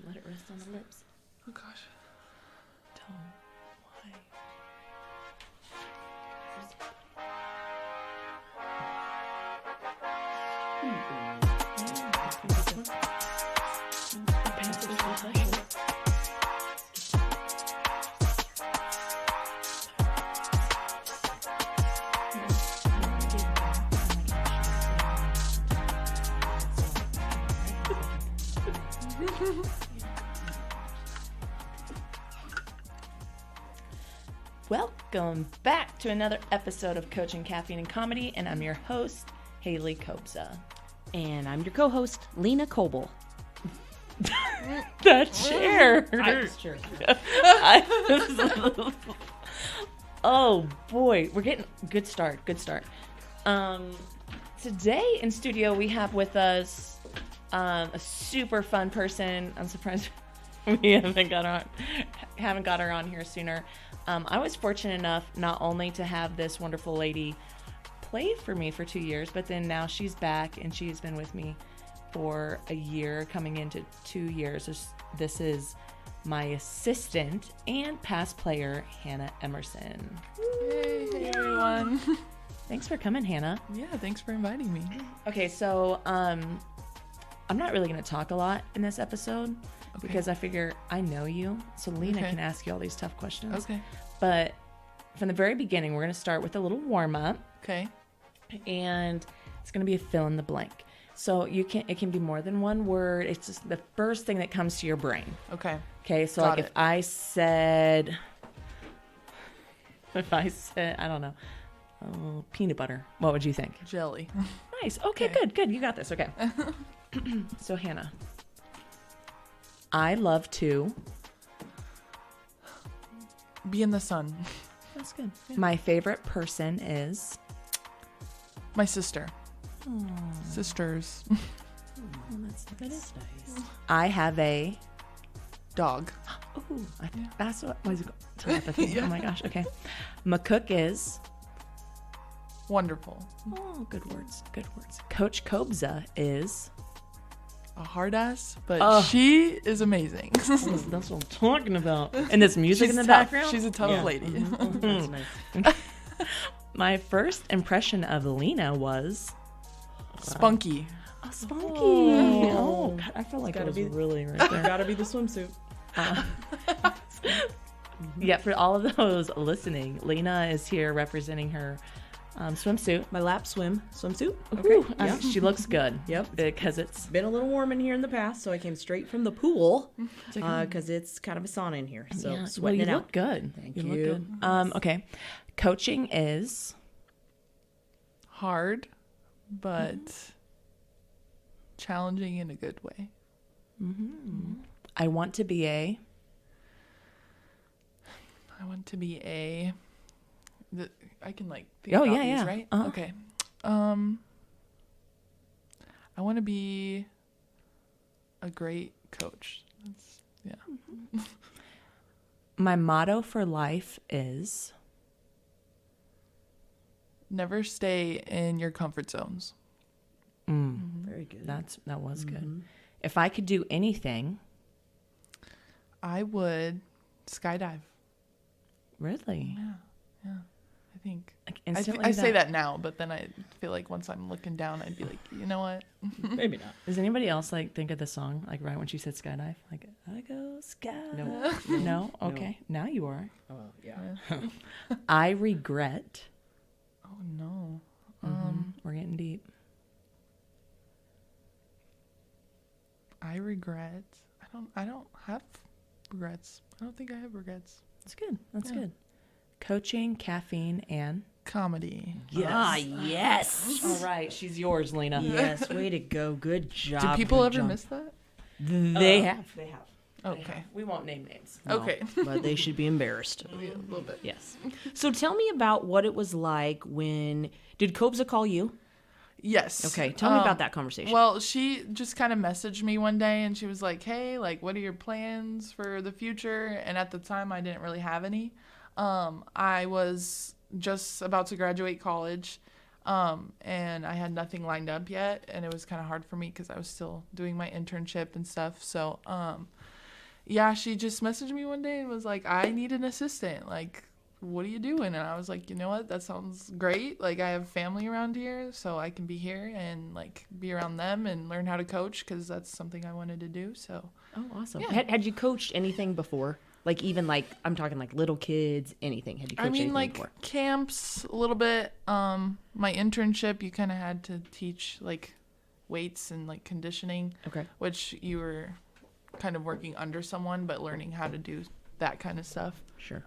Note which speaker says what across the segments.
Speaker 1: Let it rest on the lips.
Speaker 2: Oh, gosh.
Speaker 1: Don't. Why? Welcome back to another episode of Coaching Caffeine and Comedy, and I'm your host, Haley Kobza.
Speaker 3: And I'm your co-host, Lena Coble.
Speaker 1: The chair. Oh boy, we're getting good start. Today in studio we have with us a super fun person. I'm surprised we haven't got her on here sooner. I was fortunate enough not only to have this wonderful lady play for me for 2 years, but then now she's back and she's been with me for a year, coming into 2 years. This is my assistant and past player, Hannah Emerson.
Speaker 2: Hey everyone.
Speaker 1: Thanks for coming, Hannah.
Speaker 2: Yeah, thanks for inviting me.
Speaker 1: Okay, so I'm not really going to talk a lot in this episode because I figure I know you, so Lena can ask you all these tough questions.
Speaker 2: Okay.
Speaker 1: But from the very beginning, we're going to start with a little warm-up.
Speaker 2: Okay.
Speaker 1: And it's going to be a fill in the blank. So it can be more than one word. It's just the first thing that comes to your brain.
Speaker 2: Okay.
Speaker 1: Okay, so like if I said, I don't know, peanut butter, what would you think?
Speaker 2: Jelly.
Speaker 1: Nice. Okay, good. You got this. Okay. So Hannah, I love to
Speaker 2: Be in the sun.
Speaker 1: That's good. Yeah. My favorite person is
Speaker 2: my sister. Sisters.
Speaker 3: That is nice.
Speaker 1: I have a
Speaker 2: Dog.
Speaker 1: Ooh, that's what was telepathy. Oh my gosh. Okay. McCook is
Speaker 2: Wonderful.
Speaker 1: Oh, good words. Coach Kobza is
Speaker 2: A hard ass, but she is amazing.
Speaker 1: That's what I'm talking about. And there's music in the
Speaker 2: tough.
Speaker 1: background.
Speaker 2: She's a tough lady.
Speaker 3: That's nice.
Speaker 1: My first impression of Lena was
Speaker 2: Spunky.
Speaker 1: spunky. Oh, God, I feel like
Speaker 3: Gotta
Speaker 1: it was
Speaker 3: be-
Speaker 1: really right there.
Speaker 3: Gotta be the swimsuit.
Speaker 1: Yeah, for all of those listening, Lena is here representing her swimsuit.
Speaker 3: My lap swimsuit.
Speaker 1: Ooh,
Speaker 3: Yeah.
Speaker 1: she looks good.
Speaker 3: Yep.
Speaker 1: Because it's
Speaker 3: Been a little warm in here in the past, so I came straight from the pool because it's kind of a sauna in here. So
Speaker 1: well,
Speaker 3: sweating
Speaker 1: you
Speaker 3: it
Speaker 1: look
Speaker 3: out.
Speaker 1: good.
Speaker 3: Thank
Speaker 1: Look
Speaker 3: you.
Speaker 1: good. Okay. Coaching is
Speaker 2: Hard, but challenging in a good way.
Speaker 1: I want to be a
Speaker 2: I want to be I can like think
Speaker 1: Oh,
Speaker 2: about
Speaker 1: yeah,
Speaker 2: these,
Speaker 1: yeah.
Speaker 2: right?
Speaker 1: Uh-huh.
Speaker 2: Okay. I want to be a great coach.
Speaker 1: my motto for life is
Speaker 2: Never stay in your comfort zones.
Speaker 3: Very good.
Speaker 1: that was good. If I could do anything,
Speaker 2: I would skydive.
Speaker 1: really,
Speaker 2: Yeah. I think.
Speaker 1: like
Speaker 2: I
Speaker 1: instantly.
Speaker 2: say that now, but then I feel like once I'm looking down, I'd be like, you know what?
Speaker 3: Maybe not.
Speaker 1: Does anybody else like think of the song like right when she said skydive? Like I go sky. No. Okay. Now you are.
Speaker 3: Oh, yeah.
Speaker 1: I regret.
Speaker 2: Oh no.
Speaker 1: We're getting deep.
Speaker 2: I regret. I don't have regrets. I don't think I have regrets.
Speaker 1: That's good. That's good. Coaching, caffeine, and
Speaker 2: Comedy.
Speaker 3: Yes. Yes.
Speaker 1: all right. She's yours, Lena.
Speaker 3: Yes. Way to go. Good job.
Speaker 2: Do people
Speaker 3: good
Speaker 2: ever
Speaker 3: job.
Speaker 2: miss that?
Speaker 1: They have.
Speaker 2: Okay.
Speaker 1: We won't name names.
Speaker 3: No,
Speaker 2: Okay.
Speaker 3: But they should be embarrassed.
Speaker 2: A little bit.
Speaker 3: Yes. So tell me about what it was like when... Did Kobza call you?
Speaker 2: Yes.
Speaker 3: Okay. Tell me about that conversation.
Speaker 2: Well, she just kind of messaged me one day and she was like, hey, like, what are your plans for the future? And at the time, I didn't really have any. I was just about to graduate college, and I had nothing lined up yet. And it was kind of hard for me because I was still doing my internship and stuff. So Yeah, she just messaged me one day and was like, I need an assistant. Like, what are you doing? And I was like, you know what? That sounds great. Like, I have family around here, so I can be here and, like, be around them and learn how to coach because that's something I wanted to do. So.
Speaker 3: Oh, awesome.
Speaker 2: Yeah.
Speaker 3: Had you coached anything before? Like, even, like, I'm talking, like, little kids, anything. Had you coached anything
Speaker 2: like,
Speaker 3: before?
Speaker 2: camps a little bit. My internship, you kind of had to teach, like, weights and, like, conditioning.
Speaker 3: Okay.
Speaker 2: Which you were kind of working under someone, but learning how to do that kind of stuff.
Speaker 3: Sure.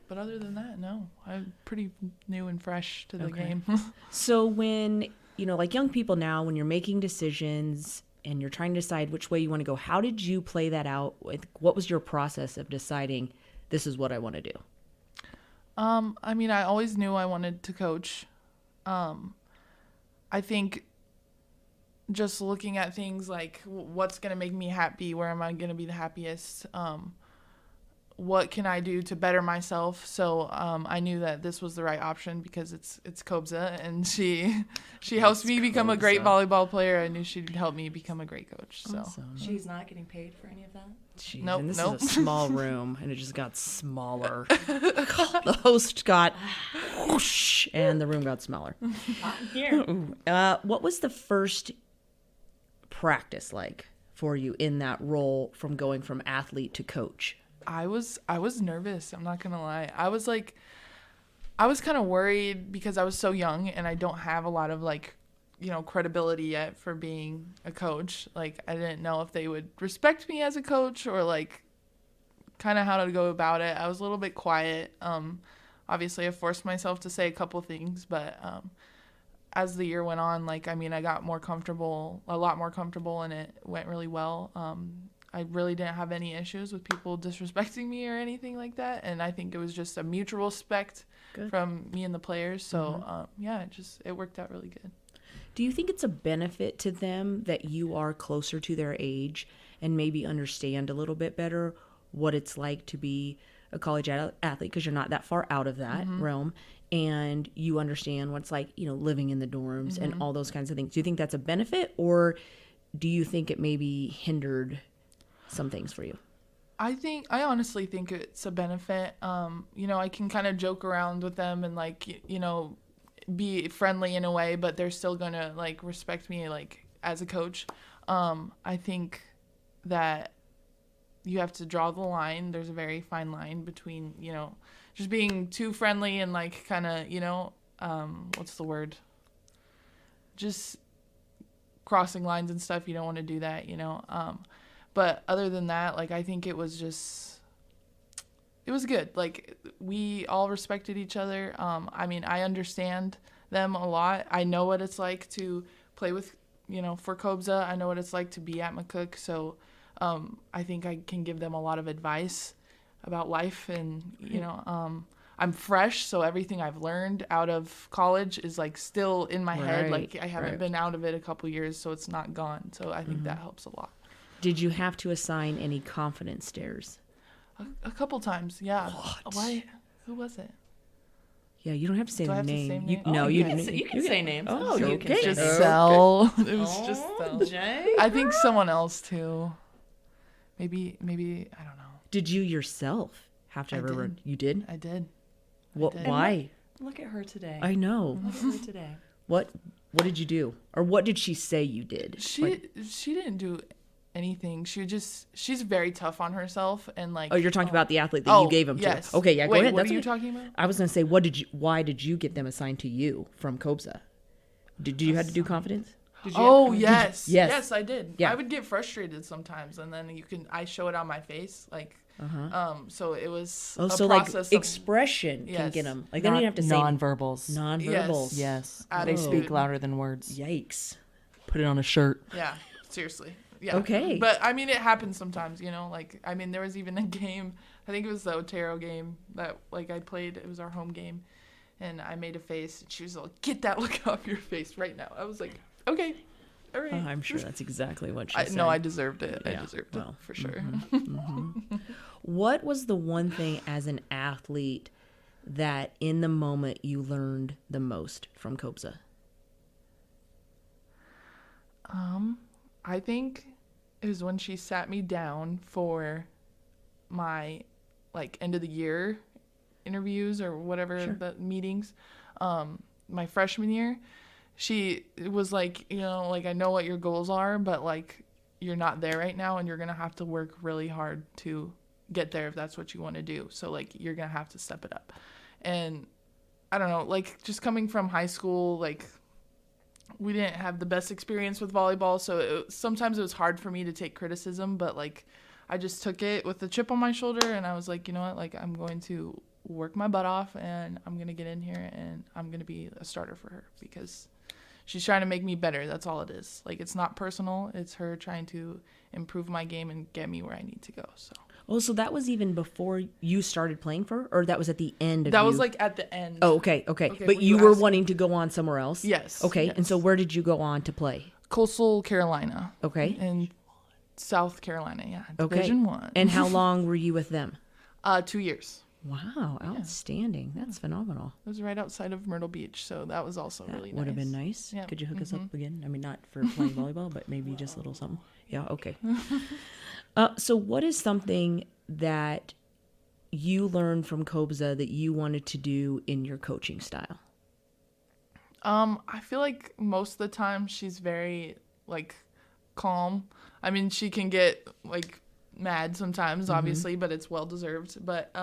Speaker 2: But other than that, no. I'm pretty new and fresh to the game.
Speaker 3: So when, like young people now, when you're making decisions and you're trying to decide which way you want to go, how did you play that out? What was your process of deciding this is what I want to do?
Speaker 2: I always knew I wanted to coach. I think just looking at things like what's going to make me happy, where am I going to be the happiest, what can I do to better myself? So I knew that this was the right option because it's Kobza, and she helps me become a great volleyball player. I knew she'd help me become a great coach. So
Speaker 3: Awesome.
Speaker 1: She's not getting paid for any of that?
Speaker 3: Jeez,
Speaker 2: Nope,
Speaker 3: and this
Speaker 2: nope.
Speaker 3: is a small room, and it just got smaller. The host got whoosh, and the room got smaller.
Speaker 1: Here.
Speaker 3: What was the first practice like for you in that role from going from athlete to coach?
Speaker 2: I was nervous. I'm not gonna lie. I was kind of worried because I was so young and I don't have a lot of credibility yet for being a coach. Like, I didn't know if they would respect me as a coach or kind of how to go about it. I was a little bit quiet. Obviously I forced myself to say a couple things, but as the year went on, I got a lot more comfortable, and it went really well. I really didn't have any issues with people disrespecting me or anything like that. And I think it was just a mutual respect from me and the players. So, it worked out really good.
Speaker 3: Do you think it's a benefit to them that you are closer to their age and maybe understand a little bit better what it's like to be a college athlete, because you're not that far out of that realm, and you understand what it's like, living in the dorms and all those kinds of things? Do you think that's a benefit, or do you think it maybe hindered some things for you?
Speaker 2: I honestly think it's a benefit. I can kind of joke around with them and be friendly in a way, but they're still gonna respect me as a coach. I think that you have to draw the line. There's a very fine line between just being too friendly and kind of what's the word? Just crossing lines and stuff. You don't want to do that, But other than that, I think it was good. We all respected each other. I understand them a lot. I know what it's like to play with, for Kobza. I know what it's like to be at McCook. So I think I can give them a lot of advice about life. And, I'm fresh, so everything I've learned out of college is still in my head. I haven't been out of it a couple years, so it's not gone. So I think that helps a lot.
Speaker 3: Did you have to assign any confidence stares?
Speaker 2: A couple times, yeah.
Speaker 3: What?
Speaker 2: Why? Who was it?
Speaker 3: Yeah, you don't have to say
Speaker 2: Do I
Speaker 3: the
Speaker 2: have to
Speaker 3: name.
Speaker 2: say
Speaker 3: You,
Speaker 2: name?
Speaker 3: no,
Speaker 1: Oh,
Speaker 3: you
Speaker 1: you can say names.
Speaker 3: Oh,
Speaker 1: You
Speaker 3: okay.
Speaker 1: can say
Speaker 2: Just
Speaker 1: names.
Speaker 2: Sel. It was just
Speaker 1: Oh,
Speaker 2: Sel.
Speaker 1: Jay.
Speaker 2: I think someone else too. Maybe I don't know.
Speaker 3: Did you yourself have to
Speaker 2: I
Speaker 3: ever?
Speaker 2: did.
Speaker 3: You did?
Speaker 2: I did.
Speaker 3: What?
Speaker 2: did.
Speaker 3: Why?
Speaker 1: Look at her today.
Speaker 3: I know.
Speaker 1: Look at her today.
Speaker 3: What did you do, or what did she say you did?
Speaker 2: She didn't do anything. She's very tough on herself and
Speaker 3: Oh, you're talking about the athlete that you gave them
Speaker 2: yes.
Speaker 3: to. Okay, yeah, go
Speaker 2: Wait,
Speaker 3: ahead.
Speaker 2: What
Speaker 3: That's
Speaker 2: are you
Speaker 3: okay.
Speaker 2: talking about?
Speaker 3: I was gonna say, why did you get them assigned to you from Kobza? Did you have to do confidence?
Speaker 2: Oh, yes.
Speaker 3: Yes.
Speaker 2: Yes, I did.
Speaker 3: Yeah.
Speaker 2: I would get frustrated sometimes, and then I show it on my face, so it was
Speaker 3: Oh,
Speaker 2: a
Speaker 3: so
Speaker 2: process of
Speaker 3: expression can
Speaker 2: Yes.
Speaker 3: get them. They don't even have to say
Speaker 1: nonverbals.
Speaker 3: nonverbals.
Speaker 1: Yes, they
Speaker 2: Attitude.
Speaker 1: speak louder than words.
Speaker 3: Yikes.
Speaker 1: Put it on a shirt.
Speaker 2: Yeah, seriously. Yeah.
Speaker 3: Okay.
Speaker 2: But it happens sometimes, there was even a game, I think it was the Otero game that I played. It was our home game, and I made a face, and she was like, "Get that look off your face right now." I was like, "Okay, all right."
Speaker 3: I'm sure that's exactly what she said.
Speaker 2: No, I deserved it.
Speaker 3: Yeah,
Speaker 2: I deserved
Speaker 3: well,
Speaker 2: it for sure.
Speaker 3: What was the one thing as an athlete that in the moment you learned the most from Kobza?
Speaker 2: I think it was when she sat me down for my like end of the year interviews or whatever,
Speaker 3: Sure.
Speaker 2: the meetings, my freshman year, she was like, you know, like, I know what your goals are, but like you're not there right now, and you're gonna have to work really hard to get there if that's what you want to do. So like you're gonna have to step it up. And I don't know, like, just coming from high school, like, we didn't have the best experience with volleyball, so sometimes it was hard for me to take criticism, but like I just took it with a chip on my shoulder, and I was like, you know what, like, I'm going to work my butt off, and I'm going to get in here, and I'm going to be a starter for her, because she's trying to make me better. That's all it is. Like, it's not personal. It's her trying to improve my game and get me where I need to go. So.
Speaker 3: Oh, so that was even before you started playing for her, or that was at the end of
Speaker 2: That was like at the end.
Speaker 3: Oh, okay. But you were wanting to go on somewhere else?
Speaker 2: Yes.
Speaker 3: Okay,
Speaker 2: yes.
Speaker 3: and so where did you go on to play?
Speaker 2: Coastal Carolina.
Speaker 3: Okay.
Speaker 2: In South Carolina, yeah.
Speaker 3: Okay.
Speaker 2: Division 1.
Speaker 3: And how long were you with them?
Speaker 2: 2 years.
Speaker 3: Wow, outstanding. That's phenomenal.
Speaker 2: It was right outside of Myrtle Beach, so that was also really nice.
Speaker 3: Would have been nice.
Speaker 2: Yeah.
Speaker 3: Could you hook us up again? I mean, not for playing volleyball, but maybe just a little something. Yeah, okay. So what is something that you learned from Kobza that you wanted to do in your coaching style?
Speaker 2: I feel like most of the time she's very, like, calm. I mean, she can get, like, mad sometimes, obviously, but it's well-deserved. But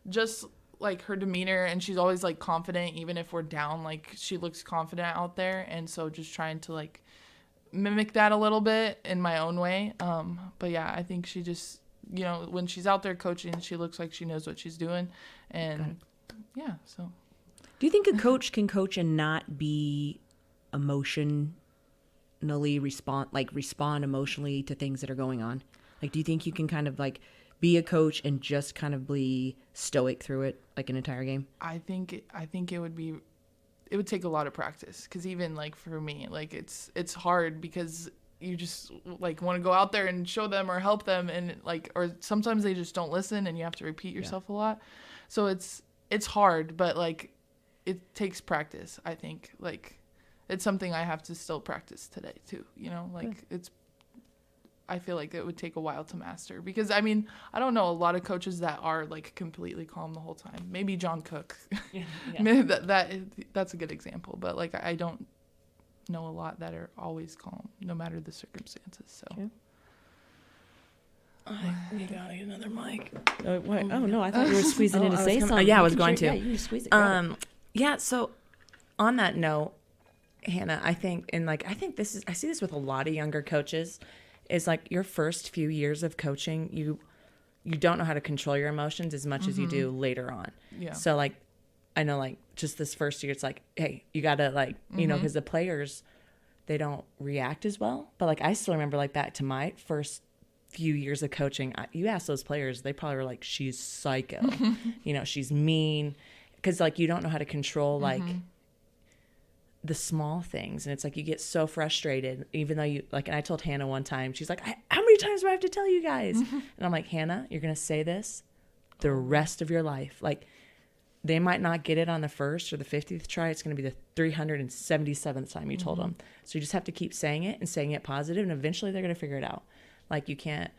Speaker 2: just, like, her demeanor, and she's always, like, confident, even if we're down. Like, she looks confident out there, and so just trying to, like, mimic that a little bit in my own way. But, yeah, I think she just, you know, when she's out there coaching, she looks like she knows what she's doing. And, yeah, so...
Speaker 3: Do you think a coach can coach and not be emotionally respond emotionally to things that are going on? Like, do you think you can kind of like be a coach and just kind of be stoic through it, like an entire game?
Speaker 2: I think it would take a lot of practice, because even like for me, like it's hard, because you just like want to go out there and show them or help them, and like, or sometimes they just don't listen and you have to repeat yourself a lot. So it's hard, but like it takes practice. I think like it's something I have to still practice today too, you know, like I feel like it would take a while to master, because I mean, I don't know a lot of coaches that are like completely calm the whole time. Maybe John Cook. Maybe that's a good example, but like I don't know a lot that are always calm no matter the circumstances. So
Speaker 1: You gotta get another mic.
Speaker 3: Oh no, I thought you were squeezing in to say something.
Speaker 1: Yeah, I was going to.
Speaker 3: Yeah, you can squeeze it.
Speaker 1: Yeah, so on that note, Hannah, I think I see this with a lot of younger coaches, is like your first few years of coaching, you don't know how to control your emotions as much as you do later on.
Speaker 2: Yeah.
Speaker 1: So like, I know like just this first year, it's like, hey, you gotta like, you know, because the players, they don't react as well. But like, I still remember like back to my first few years of coaching, you ask those players, they probably were like, she's psycho, you know, she's mean. Because, like, you don't know how to control, like, the small things. And it's like you get so frustrated, even though you, like, and I told Hannah one time, she's like, how many times do I have to tell you guys? And I'm like, Hannah, you're going to say this the rest of your life. Like, they might not get it on the first or the 50th try. It's going to be the 377th time you told them. So you just have to keep saying it and saying it positive, and eventually they're going to figure it out. Like, you can't,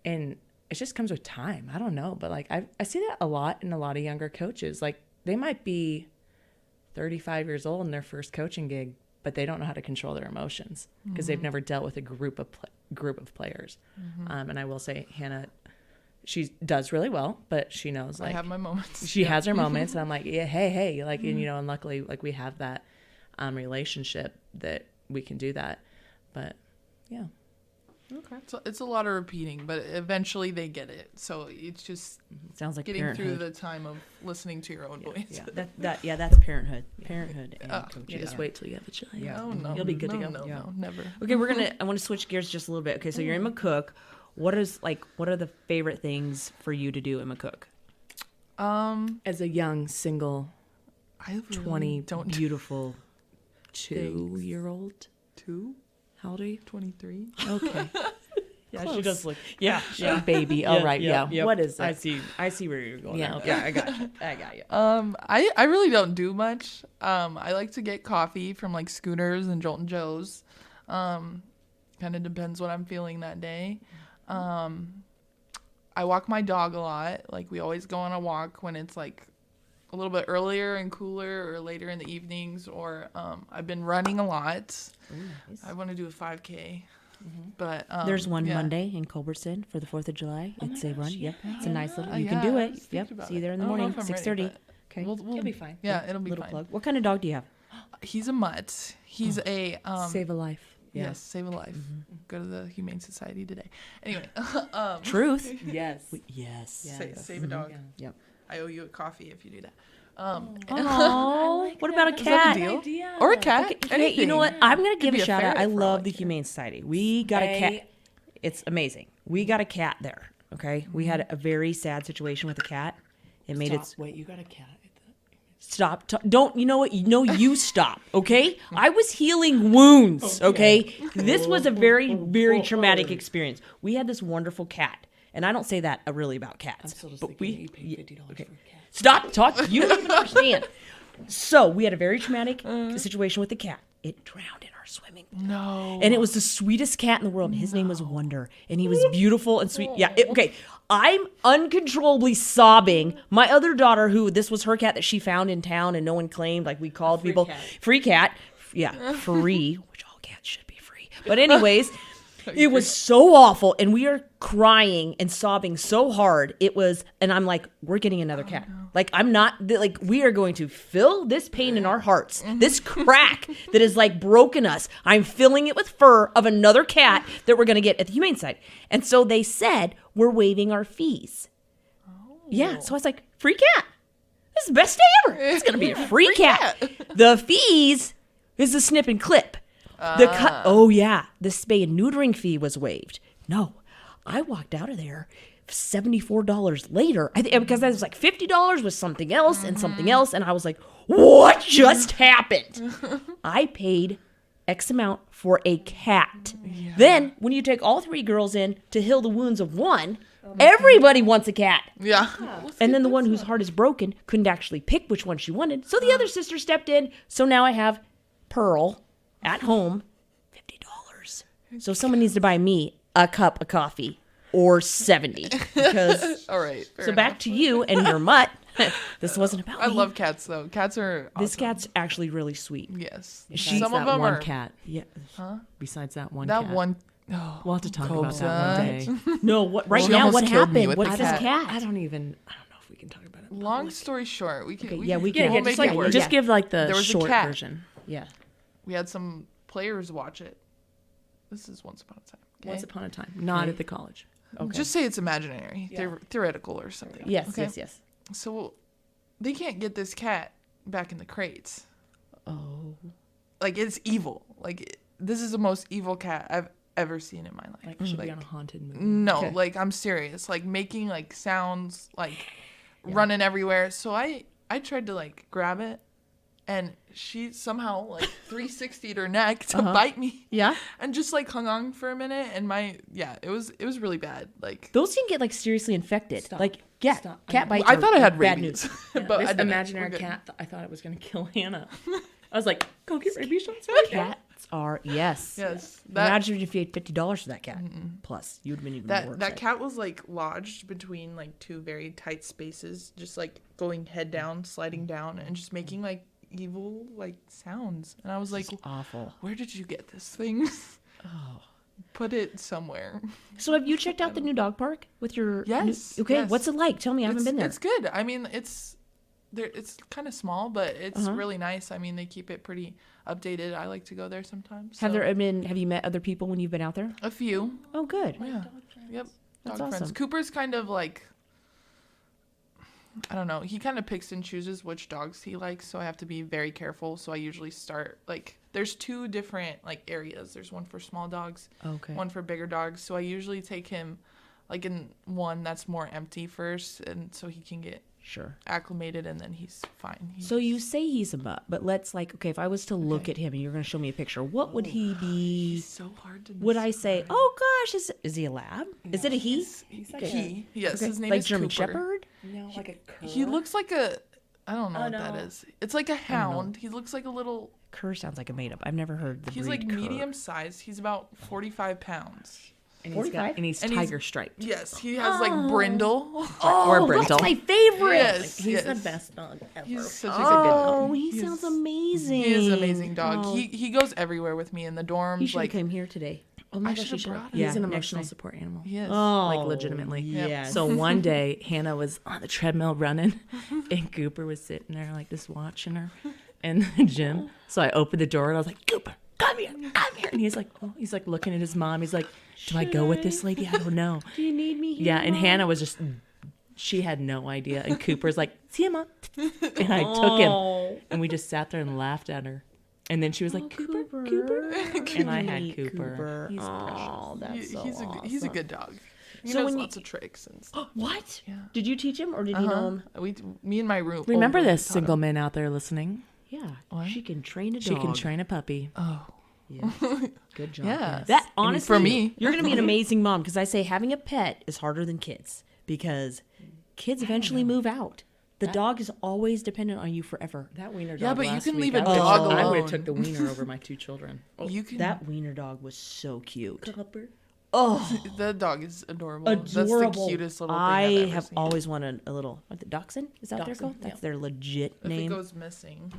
Speaker 1: and it just comes with time. I don't know. But, like, I see that a lot in a lot of younger coaches. Like, they might be 35 years old in their first coaching gig, but they don't know how to control their emotions because they've never dealt with a group of players. And I will say, Hannah, she does really well, but she knows, like,
Speaker 2: I have my moments.
Speaker 1: She has her moments, and I'm like, yeah, hey, like, and you know, and luckily, like, we have that relationship that we can do that. But yeah.
Speaker 2: Okay. So it's a lot of repeating, but eventually they get it. So it's just
Speaker 3: sounds like
Speaker 2: getting
Speaker 3: parenthood.
Speaker 2: through the time of listening to your own voice.
Speaker 3: Yeah, that's parenthood. Parenthood and coaching.
Speaker 1: You just wait till you have a child.
Speaker 3: Yeah.
Speaker 2: Oh, no.
Speaker 1: You'll be good to go.
Speaker 2: No, never.
Speaker 3: Okay, I want to switch gears just a little bit. Okay, so you're in McCook. What are the favorite things for you to do in McCook?
Speaker 1: As a young single,
Speaker 2: I really
Speaker 1: 20
Speaker 2: don't
Speaker 1: beautiful 2-year-old.
Speaker 2: 2?
Speaker 1: How old are you?
Speaker 2: 23.
Speaker 1: Okay.
Speaker 3: Yeah,
Speaker 1: Close.
Speaker 3: she does look.
Speaker 1: Yeah, baby. All right, yeah. What is it?
Speaker 3: I see where you're going.
Speaker 1: Yeah,
Speaker 3: now.
Speaker 1: okay.
Speaker 3: Yeah, I got you.
Speaker 2: I really don't do much. I like to get coffee from like Scooters and Joltin' Joe's. Kind of depends what I'm feeling that day. I walk my dog a lot. Like, we always go on a walk when it's like a little bit earlier and cooler, or later in the evenings, or I've been running a lot.
Speaker 3: Ooh, nice.
Speaker 2: I want to do a 5K. But
Speaker 3: There's one Monday in Culbertson for the 4th of July. It's a run. Yep. It's a nice little, you can do it. Yep. See you there in the morning, 6:30. Okay.
Speaker 2: We'll
Speaker 1: It'll be fine.
Speaker 2: Yeah, it'll be
Speaker 3: Little
Speaker 2: fine.
Speaker 3: plug. What kind of dog do you have?
Speaker 2: He's a mutt. He's a
Speaker 3: Save a life. Yeah.
Speaker 2: Yes, save a life. Go to the Humane Society today. Anyway,
Speaker 3: Truth.
Speaker 1: Yes.
Speaker 3: Yes.
Speaker 2: save a dog.
Speaker 3: Yep.
Speaker 2: I owe you a coffee if you do that.
Speaker 3: Oh, what about a
Speaker 2: Is that
Speaker 3: cat?
Speaker 2: a deal?
Speaker 1: Idea.
Speaker 2: Or a cat?
Speaker 3: Okay, you know what? I'm gonna give
Speaker 2: be
Speaker 3: a
Speaker 2: a
Speaker 3: shout out.
Speaker 2: ferret
Speaker 3: I
Speaker 2: for all
Speaker 3: love
Speaker 2: I
Speaker 3: the
Speaker 2: care.
Speaker 3: Humane Society. We got a cat. It's amazing. We got a cat there. Okay, we had a very sad situation with a cat. It made its
Speaker 1: Wait, you got a cat.
Speaker 3: stop. Don't you know what? You stop. Okay, I was healing wounds. Okay, this was a very very traumatic experience. We had this wonderful cat, and I don't say that really about cats.
Speaker 1: I'm still just
Speaker 3: but
Speaker 1: thinking you paid $50
Speaker 3: okay.
Speaker 1: for a cat.
Speaker 3: Stop talking. You don't even understand. So we had a very traumatic situation with the cat. It drowned in our swimming pool.
Speaker 2: No.
Speaker 3: And it was the sweetest cat in the world. And his name was Wonder. And he was beautiful and sweet. Yeah. Okay. I'm uncontrollably sobbing. My other daughter, who this was her cat that she found in town and no one claimed, like we called people.
Speaker 1: cat.
Speaker 3: Free cat. Yeah. Free, which all cats should be free. But anyways, it was so awful. And we are crying and sobbing so hard. It was, and I'm like, we're getting another cat.
Speaker 2: No.
Speaker 3: Like, I'm not, like, we are going to fill this pain in our hearts. This crack that has, like, broken us. I'm filling it with fur of another cat that we're going to get at the Humane Society. And so they said, we're waiving our fees. Oh. Yeah. So I was like, free cat. This is the best day ever. It's going to be a free cat. The fees is the snip and clip. The cut. Oh, yeah. The spay and neutering fee was waived. No. I walked out of there $74 later, because I was like $50 was something else and something else, and I was like, what just happened? I paid X amount for a cat. Yeah. Then when you take all 3 girls in to heal the wounds of one, everybody wants a cat.
Speaker 2: Yeah.
Speaker 3: And then the one whose heart is broken couldn't actually pick which one she wanted, so the other sister stepped in. So now I have Pearl at home, $50. So someone needs to buy me a cup of coffee. Or 70, because
Speaker 2: all right.
Speaker 3: So back to you and your mutt. This wasn't about me.
Speaker 2: I love cats though. Cats are awesome.
Speaker 3: This cat's actually really sweet.
Speaker 2: Yes.
Speaker 1: Besides
Speaker 2: Some of
Speaker 1: that
Speaker 2: them
Speaker 1: one
Speaker 2: are.
Speaker 1: cat.
Speaker 3: Yeah.
Speaker 2: Huh?
Speaker 1: Besides that one
Speaker 2: That
Speaker 1: cat.
Speaker 2: one.
Speaker 1: We'll have to talk about that one day.
Speaker 3: No. What right
Speaker 2: She
Speaker 3: now?
Speaker 2: almost
Speaker 3: What
Speaker 2: killed me
Speaker 3: happened?
Speaker 2: with
Speaker 3: What's
Speaker 2: the
Speaker 3: this
Speaker 2: cat.
Speaker 3: cat?
Speaker 1: I don't know if we can talk about it.
Speaker 2: Long story short, we can.
Speaker 3: Okay,
Speaker 2: we
Speaker 3: yeah,
Speaker 2: can,
Speaker 3: we can.
Speaker 2: we'll
Speaker 1: just
Speaker 2: make
Speaker 1: like
Speaker 2: it work.
Speaker 1: just give like the
Speaker 2: There was a
Speaker 1: short
Speaker 2: cat.
Speaker 1: version.
Speaker 3: Yeah.
Speaker 2: We had some players watch it. This is Once Upon a Time. Okay?
Speaker 1: Once upon a time, not at the college.
Speaker 3: Okay.
Speaker 2: Just say it's imaginary,
Speaker 1: Yeah.
Speaker 2: theoretical or something.
Speaker 3: Yes.
Speaker 2: Okay?
Speaker 3: Yes.
Speaker 2: So they can't get this cat back in the crates.
Speaker 3: Oh.
Speaker 2: Like, it's evil. Like, this is the most evil cat I've ever seen in my life.
Speaker 1: Like should be on a haunted movie.
Speaker 2: No,
Speaker 3: Okay.
Speaker 2: like, I'm serious. Like, making like sounds, like running everywhere. So I tried to like grab it, and she somehow like 360'd her neck to bite me.
Speaker 3: Yeah.
Speaker 2: And just like hung on for a minute, and it was really bad. Like,
Speaker 3: Those can get like seriously infected.
Speaker 1: Stop.
Speaker 3: Like yeah,
Speaker 1: Stop.
Speaker 3: cat bites.
Speaker 2: I thought I had
Speaker 3: bad
Speaker 2: rabies,
Speaker 3: news.
Speaker 2: but
Speaker 1: This
Speaker 2: I didn't.
Speaker 1: imaginary
Speaker 2: We're good.
Speaker 1: cat, I thought it was going to kill Hannah. I was like, go get rabies shots for the cat.
Speaker 3: Cats are yes.
Speaker 2: Yes, that
Speaker 3: Imagine if you had $50 for that cat. Plus, you'd have been even more
Speaker 2: that
Speaker 3: upset.
Speaker 2: cat was like lodged between like 2 very tight spaces, just like going head down, sliding down, and just making like evil like sounds. And I was like,
Speaker 3: Awful.
Speaker 2: where did you get this thing?
Speaker 3: Oh.
Speaker 2: Put it somewhere.
Speaker 3: So have you checked out the new dog park with your?
Speaker 2: Yes,
Speaker 3: Okay.
Speaker 2: yes.
Speaker 3: What's it like? Tell me. I haven't been there.
Speaker 2: It's good. I mean, it's kind of small, but it's really nice. I mean, they keep it pretty updated. I like to go there sometimes.
Speaker 3: Have
Speaker 2: so.
Speaker 3: Have you met other people when you've been out there?
Speaker 2: A few?
Speaker 3: Oh, good.
Speaker 2: Yeah. Yep.
Speaker 3: That's
Speaker 2: Dog friends.
Speaker 3: awesome.
Speaker 2: Cooper's kind of like, I don't know. He kind of picks and chooses which dogs he likes, so I have to be very careful. So I usually start like, there's 2 different like areas. There's one for small dogs,
Speaker 3: Okay.
Speaker 2: one for bigger dogs. So I usually take him like in one that's more empty first, and so he can get
Speaker 3: Sure.
Speaker 2: acclimated, and then he's fine.
Speaker 3: So you say he's a mutt, but let's like, okay, if I was to look at him and you're going to show me a picture, what would he be?
Speaker 2: He's so hard to.
Speaker 3: Would I say, oh gosh, is he a lab? Is it a he?
Speaker 2: He's
Speaker 1: like
Speaker 2: he. Yes,
Speaker 3: Okay.
Speaker 2: his name
Speaker 3: like
Speaker 2: is
Speaker 3: German
Speaker 2: Cooper.
Speaker 3: Shepherd?
Speaker 1: No, like a cur.
Speaker 2: He looks like a. I don't know
Speaker 1: Oh,
Speaker 2: what that
Speaker 1: no.
Speaker 2: is. It's like a hound. He looks like a little.
Speaker 3: Cur sounds like a made up. I've never heard the
Speaker 2: He's
Speaker 3: breed
Speaker 2: like
Speaker 3: cur.
Speaker 2: medium size. He's about 45 pounds.
Speaker 1: And
Speaker 3: 45?
Speaker 1: he's
Speaker 2: And
Speaker 1: tiger striped.
Speaker 2: Yes, he has like brindle.
Speaker 3: Oh,
Speaker 1: Brindle.
Speaker 3: that's my favorite.
Speaker 2: Yes,
Speaker 1: He's the
Speaker 2: yes.
Speaker 1: best dog ever.
Speaker 2: He's such a
Speaker 3: Oh,
Speaker 2: good
Speaker 3: he
Speaker 2: dog.
Speaker 3: sounds amazing.
Speaker 2: He is an amazing dog.
Speaker 3: Oh,
Speaker 2: He goes everywhere with me in the dorms.
Speaker 3: he should have
Speaker 2: like
Speaker 3: came here today.
Speaker 1: Oh my
Speaker 2: I
Speaker 1: gosh,
Speaker 2: should've
Speaker 1: you should.
Speaker 2: brought him.
Speaker 1: He's an
Speaker 3: Yeah, next
Speaker 1: emotional
Speaker 3: time.
Speaker 1: support animal.
Speaker 2: he is.
Speaker 3: Oh,
Speaker 1: Like, legitimately.
Speaker 3: Yes.
Speaker 1: So one day, Hannah was on the treadmill running, and Cooper was sitting there, like, just watching her in the gym. So I opened the door, and I was like, Cooper, come here. And he's like, looking at his mom. He's like, do I go with this lady? I don't know.
Speaker 3: Do you need me here?
Speaker 1: Yeah, and
Speaker 3: Mom?
Speaker 1: Hannah was just, she had no idea. And Cooper's like, see ya, Mom. And I took him, and we just sat there and laughed at her. And then she was like, Cooper. And I had
Speaker 3: Sweet
Speaker 1: Cooper. He's
Speaker 3: Oh, that's so awesome.
Speaker 2: He's a good dog. He
Speaker 3: So
Speaker 2: knows
Speaker 3: when you-
Speaker 2: lots of tricks and stuff.
Speaker 3: What?
Speaker 2: Yeah.
Speaker 3: Did you teach him or did you know
Speaker 2: Uh-huh.
Speaker 3: him?
Speaker 2: Me and my room.
Speaker 1: Remember
Speaker 2: older
Speaker 1: this,
Speaker 2: taught him.
Speaker 1: single men out there listening?
Speaker 3: Yeah.
Speaker 2: What?
Speaker 3: She can train a dog.
Speaker 1: She can train a puppy.
Speaker 2: Oh,
Speaker 3: Yeah. Good job.
Speaker 2: yeah.
Speaker 3: That honestly,
Speaker 2: for me.
Speaker 3: you're gonna be an amazing mom because I say having a pet is harder than kids because kids eventually move out. The dog is always dependent on you forever.
Speaker 1: That wiener dog.
Speaker 2: Yeah, but you
Speaker 1: last
Speaker 2: can
Speaker 1: week,
Speaker 2: leave a
Speaker 1: I would've-
Speaker 2: dog
Speaker 1: I would
Speaker 2: alone.
Speaker 1: have took the wiener over my two children.
Speaker 2: You can.
Speaker 3: That wiener dog was so cute.
Speaker 1: Cooper.
Speaker 3: Oh,
Speaker 2: The dog is adorable. That's
Speaker 3: adorable.
Speaker 2: the cutest little thing
Speaker 3: I
Speaker 2: I've ever
Speaker 3: have
Speaker 2: seen.
Speaker 3: always wanted a little. What the dachshund? Is that what they're
Speaker 1: Dachshund,
Speaker 3: called? That's
Speaker 1: yeah.
Speaker 3: their legit
Speaker 2: If
Speaker 3: name.
Speaker 2: it goes missing,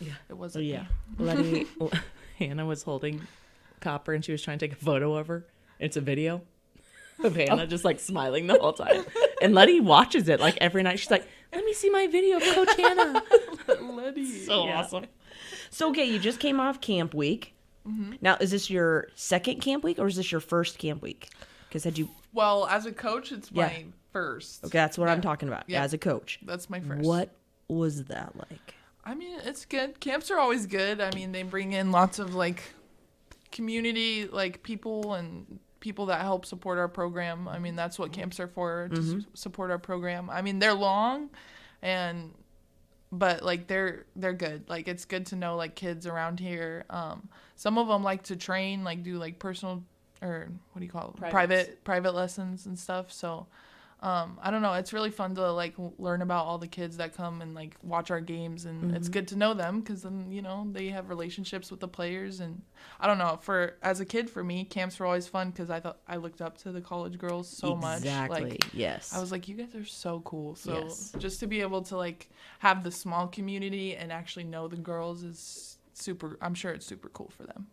Speaker 1: Yeah.
Speaker 2: it
Speaker 3: Oh
Speaker 2: wasn't.
Speaker 3: yeah.
Speaker 2: me.
Speaker 1: Hannah was holding Copper, and she was trying to take a photo of her. It's a video of Hannah just like smiling the whole time. And Letty watches it like every night. She's like, let me see my video of Coach Hannah.
Speaker 2: Letty.
Speaker 1: So awesome.
Speaker 3: So okay, you just came off camp week. Now, is this your second camp week or is this your first camp week? Because had you?
Speaker 2: Well, as a coach, it's
Speaker 3: Yeah.
Speaker 2: my first.
Speaker 3: Okay, that's what I'm talking about.
Speaker 2: Yeah.
Speaker 3: As a coach,
Speaker 2: That's my first.
Speaker 3: what was that like?
Speaker 2: I mean, it's good. Camps are always good. I mean, they bring in lots of like community, like people and people that help support our program. I mean, that's what camps are for, to support our program. I mean, they're long but like they're good. Like it's good to know like kids around here. Some of them like to train, like do like personal or what do you call it? Private lessons and stuff. So I don't know. It's really fun to like learn about all the kids that come and like watch our games, and it's good to know them because then they have relationships with the players. And I don't know. As a kid, for me, camps were always fun because I looked up to the college girls so much.
Speaker 3: Exactly.
Speaker 2: Like,
Speaker 3: Yes.
Speaker 2: I was like, you guys are so cool. So
Speaker 3: Yes.
Speaker 2: just to be able to like have the small community and actually know the girls is super. I'm sure it's super cool for them.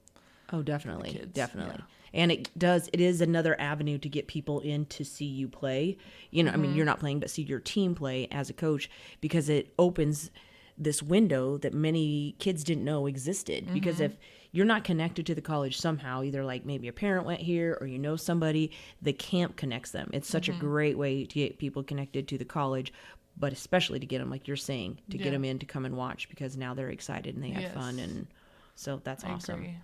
Speaker 3: Oh, definitely.
Speaker 2: kids,
Speaker 3: Definitely.
Speaker 2: yeah.
Speaker 3: And it is another avenue to get people in to see you play. I mean, you're not playing, but see your team play as a coach because it opens this window that many kids didn't know existed. Because if you're not connected to the college somehow, either like maybe a parent went here or somebody, the camp connects them. It's such a great way to get people connected to the college, but especially to get them, like you're saying, to get them in to come and watch because now they're excited and they have fun. And so that's awesome.
Speaker 2: Agree.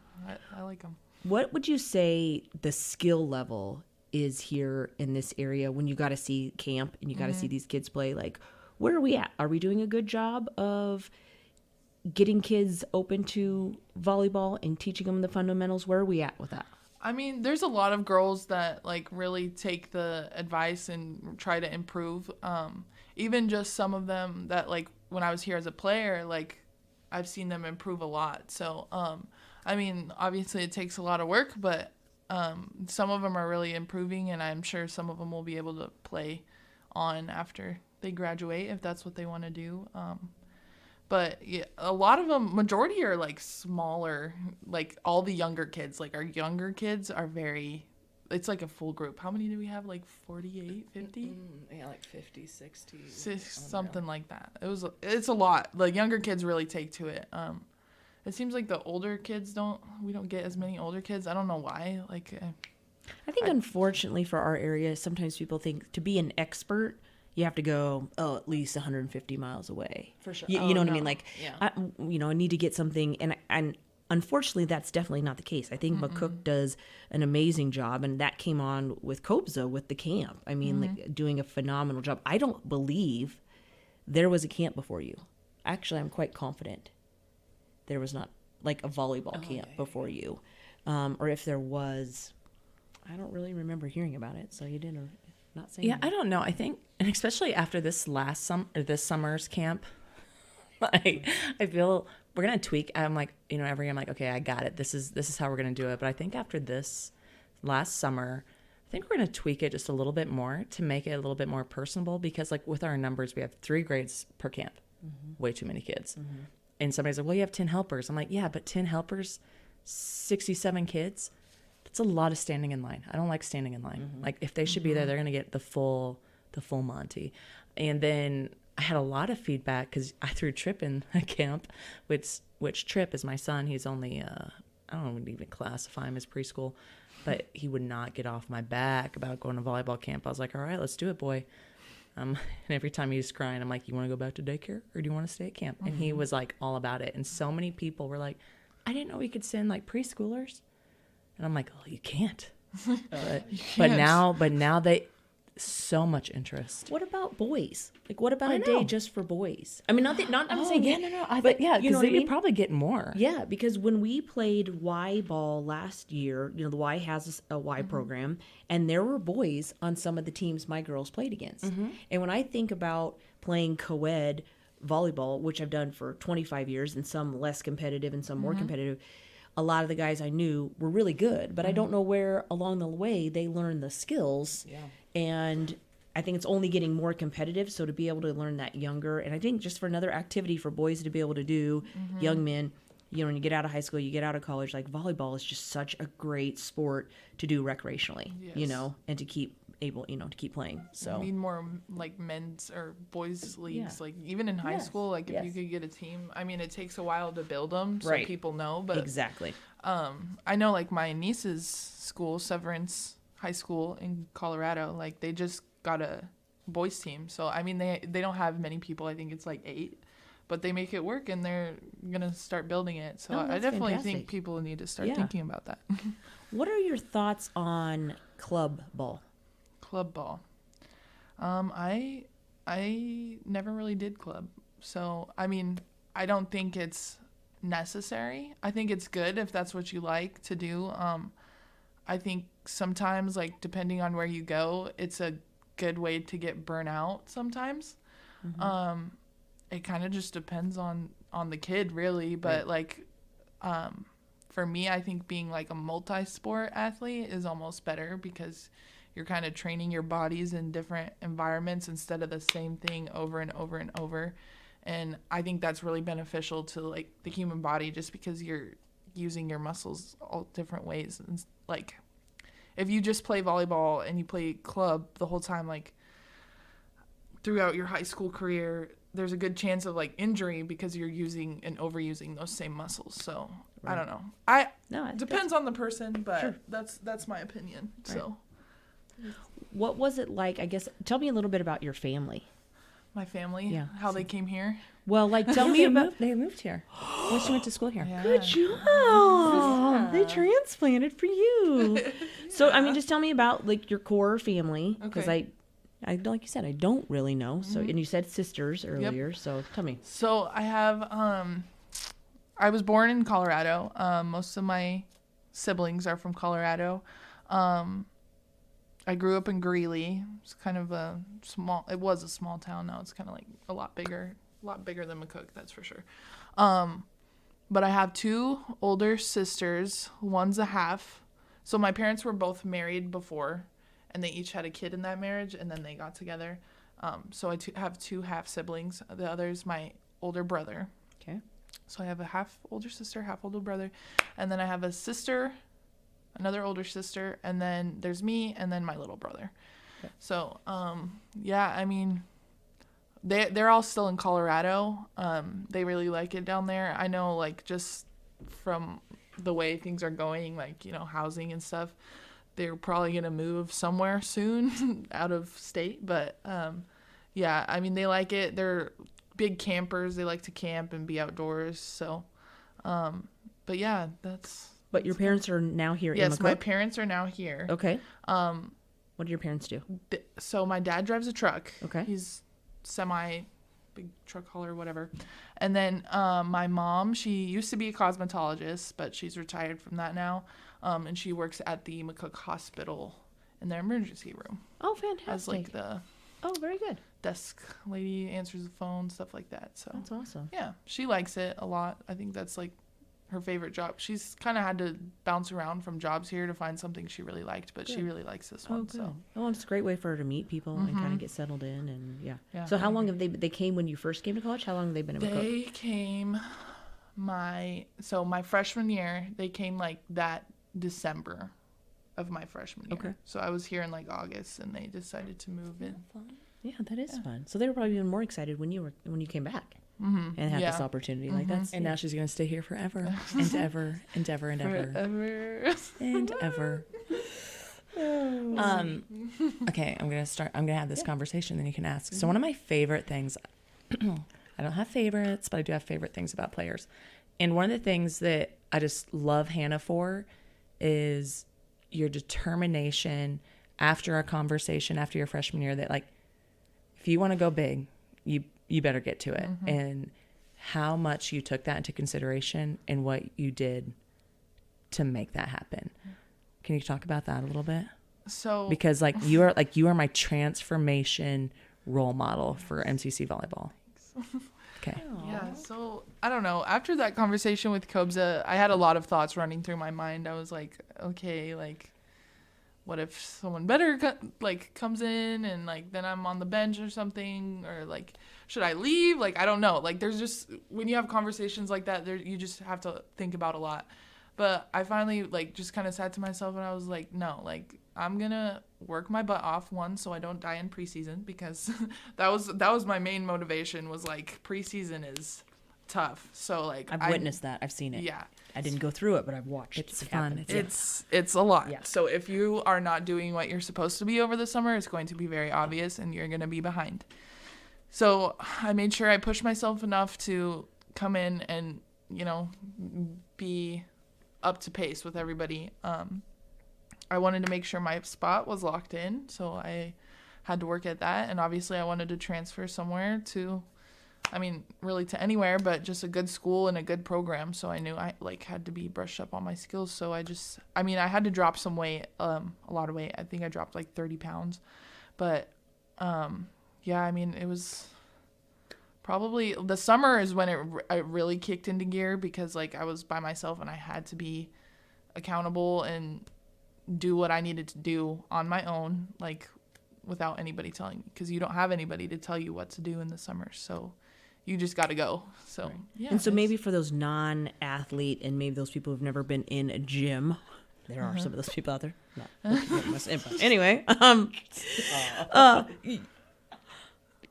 Speaker 2: I like them.
Speaker 3: What would you say the skill level is here in this area when you got to see camp and you got to see these kids play? Like, where are we at? Are we doing a good job of getting kids open to volleyball and teaching them the fundamentals? Where are we at with that?
Speaker 2: I mean, there's a lot of girls that like really take the advice and try to improve. Even just some of them that like when I was here as a player, like I've seen them improve a lot. So, I mean, obviously it takes a lot of work, but some of them are really improving, and I'm sure some of them will be able to play on after they graduate if that's what they want to do. But yeah, a lot of them, majority are like smaller, like all the younger kids. Like our younger kids are it's like a full group. How many do we have? Like 48, 50?
Speaker 1: Yeah, like 50, 60.
Speaker 2: Something like that. It's a lot. The younger kids really take to it. It seems like the older kids we don't get as many older kids. I don't know why. Like,
Speaker 3: I think unfortunately for our area, sometimes people think to be an expert, you have to go, at least 150 miles away.
Speaker 1: For sure.
Speaker 3: You know what I mean?
Speaker 1: no.
Speaker 3: Like,
Speaker 1: Yeah.
Speaker 3: I need to get something. And unfortunately, that's definitely not the case. I think McCook does an amazing job. And that came on with Kobza with the camp. I mean, like doing a phenomenal job. I don't believe there was a camp before you. Actually, I'm quite confident there was not like a volleyball camp before you. Or if there was, I don't really remember hearing about it. So you didn't. Not saying.
Speaker 1: Yeah, I don't know. I think, and especially after this this summer's camp, I feel we're gonna tweak. I'm like, every year I'm like, okay, I got it. This is how we're gonna do it. But I think after this last summer, think we're going to tweak it just a little bit more to make it a little bit more personable, because like with our numbers, we have 3 grades per camp. Way too many kids. And somebody's like, well, you have 10 helpers. I'm like, yeah, but 10 helpers, 67 kids, that's a lot of standing in line. I don't like standing in line. Like if they should be there, they're going to get the full Monty. And then I had a lot of feedback because I threw Trip in a camp, which Trip is my son. He's only, I don't even classify him as preschool, but he would not get off my back about going to volleyball camp. I was like, all right, let's do it, boy. And every time he was crying, I'm like, you want to go back to daycare or do you want to stay at camp? And he was like all about it. And so many people were like, I didn't know we could send like preschoolers. And I'm like, oh, you can't. But now they, so much interest.
Speaker 3: What about boys? Like, what about a day just for boys? I mean, I'm saying,
Speaker 1: But yeah,
Speaker 3: you know
Speaker 1: because
Speaker 3: what I mean?
Speaker 1: you probably get more.
Speaker 3: Yeah, because when we played Y ball last year, the Y has a Y program, and there were boys on some of the teams my girls played against. And when I think about playing co-ed volleyball, which I've done for 25 years, and some less competitive and some more competitive, a lot of the guys I knew were really good, but I don't know where along the way they learned the skills.
Speaker 1: Yeah.
Speaker 3: And I think it's only getting more competitive. So to be able to learn that younger, and I think just for another activity for boys to be able to do, young men, when you get out of high school, you get out of college, like volleyball is just such a great sport to do recreationally, and to keep able, to keep playing. So
Speaker 2: we need more like men's or boys leagues, like even in high school, like if you could get a team. I mean, it takes a while to build them, so people know. But
Speaker 3: exactly,
Speaker 2: I know like my niece's school, Severance High School in Colorado, like they just got a boys team. So I mean, they don't have many people. I think it's like 8, but they make it work, and they're gonna start building it. So I definitely think people need to start thinking about that.
Speaker 3: What are your thoughts on club ball?
Speaker 2: Club ball. I never really did club. So, I mean, I don't think it's necessary. I think it's good if that's what you like to do. I think sometimes, like, depending on where you go, it's a good way to get burnt out sometimes. It kind of just depends on the kid, really. But, like, for me, I think being, like, a multi-sport athlete is almost better because you're kind of training your bodies in different environments instead of the same thing over and over and over. And I think that's really beneficial to like the human body just because you're using your muscles all different ways. And like if you just play volleyball and you play club the whole time, like throughout your high school career, there's a good chance of like injury because you're using and overusing those same muscles. So I don't know. It depends on the person, but that's my opinion. Right. So.
Speaker 3: What was it like? I guess tell me a little bit about your family.
Speaker 2: My family, how they came here.
Speaker 3: Well, like tell me about
Speaker 1: they moved here. Well, she went to school here.
Speaker 2: Yeah.
Speaker 3: Good job. They transplanted for you. So I mean, just tell me about like your core family because I like you said, I don't really know. So and you said sisters earlier. So tell me.
Speaker 2: So I have I was born in Colorado. Most of my siblings are from Colorado. I grew up in Greeley. It's kind of it was a small town. Now it's kind of like a lot bigger than McCook, that's for sure. But I have 2 older sisters. One's a half. So my parents were both married before, and they each had a kid in that marriage, and then they got together. So I have 2 half siblings. The other's my older brother.
Speaker 3: Okay.
Speaker 2: So I have a half older sister, half older brother. And then I have a sister, another older sister, and then there's me, and then my little brother. Okay. So, I mean, they're all still in Colorado. They really like it down there. I know, like, just from the way things are going, like, housing and stuff, they're probably going to move somewhere soon out of state. But, I mean, they like it. They're big campers. They like to camp and be outdoors. So, but yeah, that's...
Speaker 3: But your parents are now here in McCook?
Speaker 2: Yes, my parents are now here.
Speaker 3: Okay. What do your parents do?
Speaker 2: So my dad drives a truck.
Speaker 3: Okay.
Speaker 2: He's big truck hauler, whatever. And then my mom, she used to be a cosmetologist, but she's retired from that now. And she works at the McCook Hospital in their emergency room.
Speaker 3: Oh, fantastic.
Speaker 2: As like the
Speaker 3: very good.
Speaker 2: desk lady, answers the phone, stuff like that. So
Speaker 3: that's awesome.
Speaker 2: Yeah, she likes it a lot. I think that's like her favorite job. She's kind of had to bounce around from jobs here to find something she really liked, but she really likes this one.
Speaker 3: Good.
Speaker 2: So,
Speaker 3: well, it's a great way for her to meet people and kind of get settled in, and
Speaker 2: Yeah,
Speaker 3: So how long have they came when you first came to college? How long have they been in McCook?
Speaker 2: they came my freshman year. They came like that December of my freshman year.
Speaker 3: Okay.
Speaker 2: So I was here in like August, and they decided to move in.
Speaker 3: Yeah, that is fun. So they were probably even more excited when you came back and had this opportunity. Like that's
Speaker 1: And now she's going to stay here forever and ever and ever and ever
Speaker 2: Forever.
Speaker 1: and ever. Okay, I'm going to have this conversation, then you can ask. So one of my favorite things, I don't have favorites, but I do have favorite things about players. And one of the things that I just love Hannah for is your determination after a conversation, after your freshman year, that like, if you want to go big, you better get to it. And how much you took that into consideration and what you did to make that happen. Can you talk about that a little bit?
Speaker 2: So
Speaker 1: Because you are my transformation role model for MCC volleyball. Okay.
Speaker 2: yeah, so I don't know. After that conversation with Kobza, I had a lot of thoughts running through my mind. I was like, okay, like, what if someone better comes in and like then I'm on the bench or something, or like should I leave? Like I don't know. Like there's just when you have conversations like that, you just have to think about a lot. But I finally like just kind of sat to myself and I was like, no, like I'm gonna work my butt off, one, so I don't die in preseason, because that was my main motivation, was like preseason is tough. So like
Speaker 3: I've witnessed that. I've seen it.
Speaker 2: Yeah.
Speaker 3: I didn't go through it, but I've watched.
Speaker 1: It's
Speaker 3: it
Speaker 1: fun.
Speaker 3: happen.
Speaker 2: It's a lot.
Speaker 3: Yeah.
Speaker 2: So if you are not doing what you're supposed to be over the summer, it's going to be very obvious and you're going to be behind. So I made sure I pushed myself enough to come in and, be up to pace with everybody. I wanted to make sure my spot was locked in, so I had to work at that. And obviously I wanted to transfer somewhere to, really to anywhere, but just a good school and a good program. So I knew I had to be brushed up on my skills. So I had to drop some weight, a lot of weight. I think I dropped like 30 pounds, but, it was probably the summer is when it really kicked into gear, because like I was by myself and I had to be accountable and do what I needed to do on my own, like without anybody telling me, because you don't have anybody to tell you what to do in the summer. So you just got to go. So, yeah.
Speaker 3: And so maybe for those non-athlete and maybe those people who've never been in a gym, there are some of those people out there. Anyway,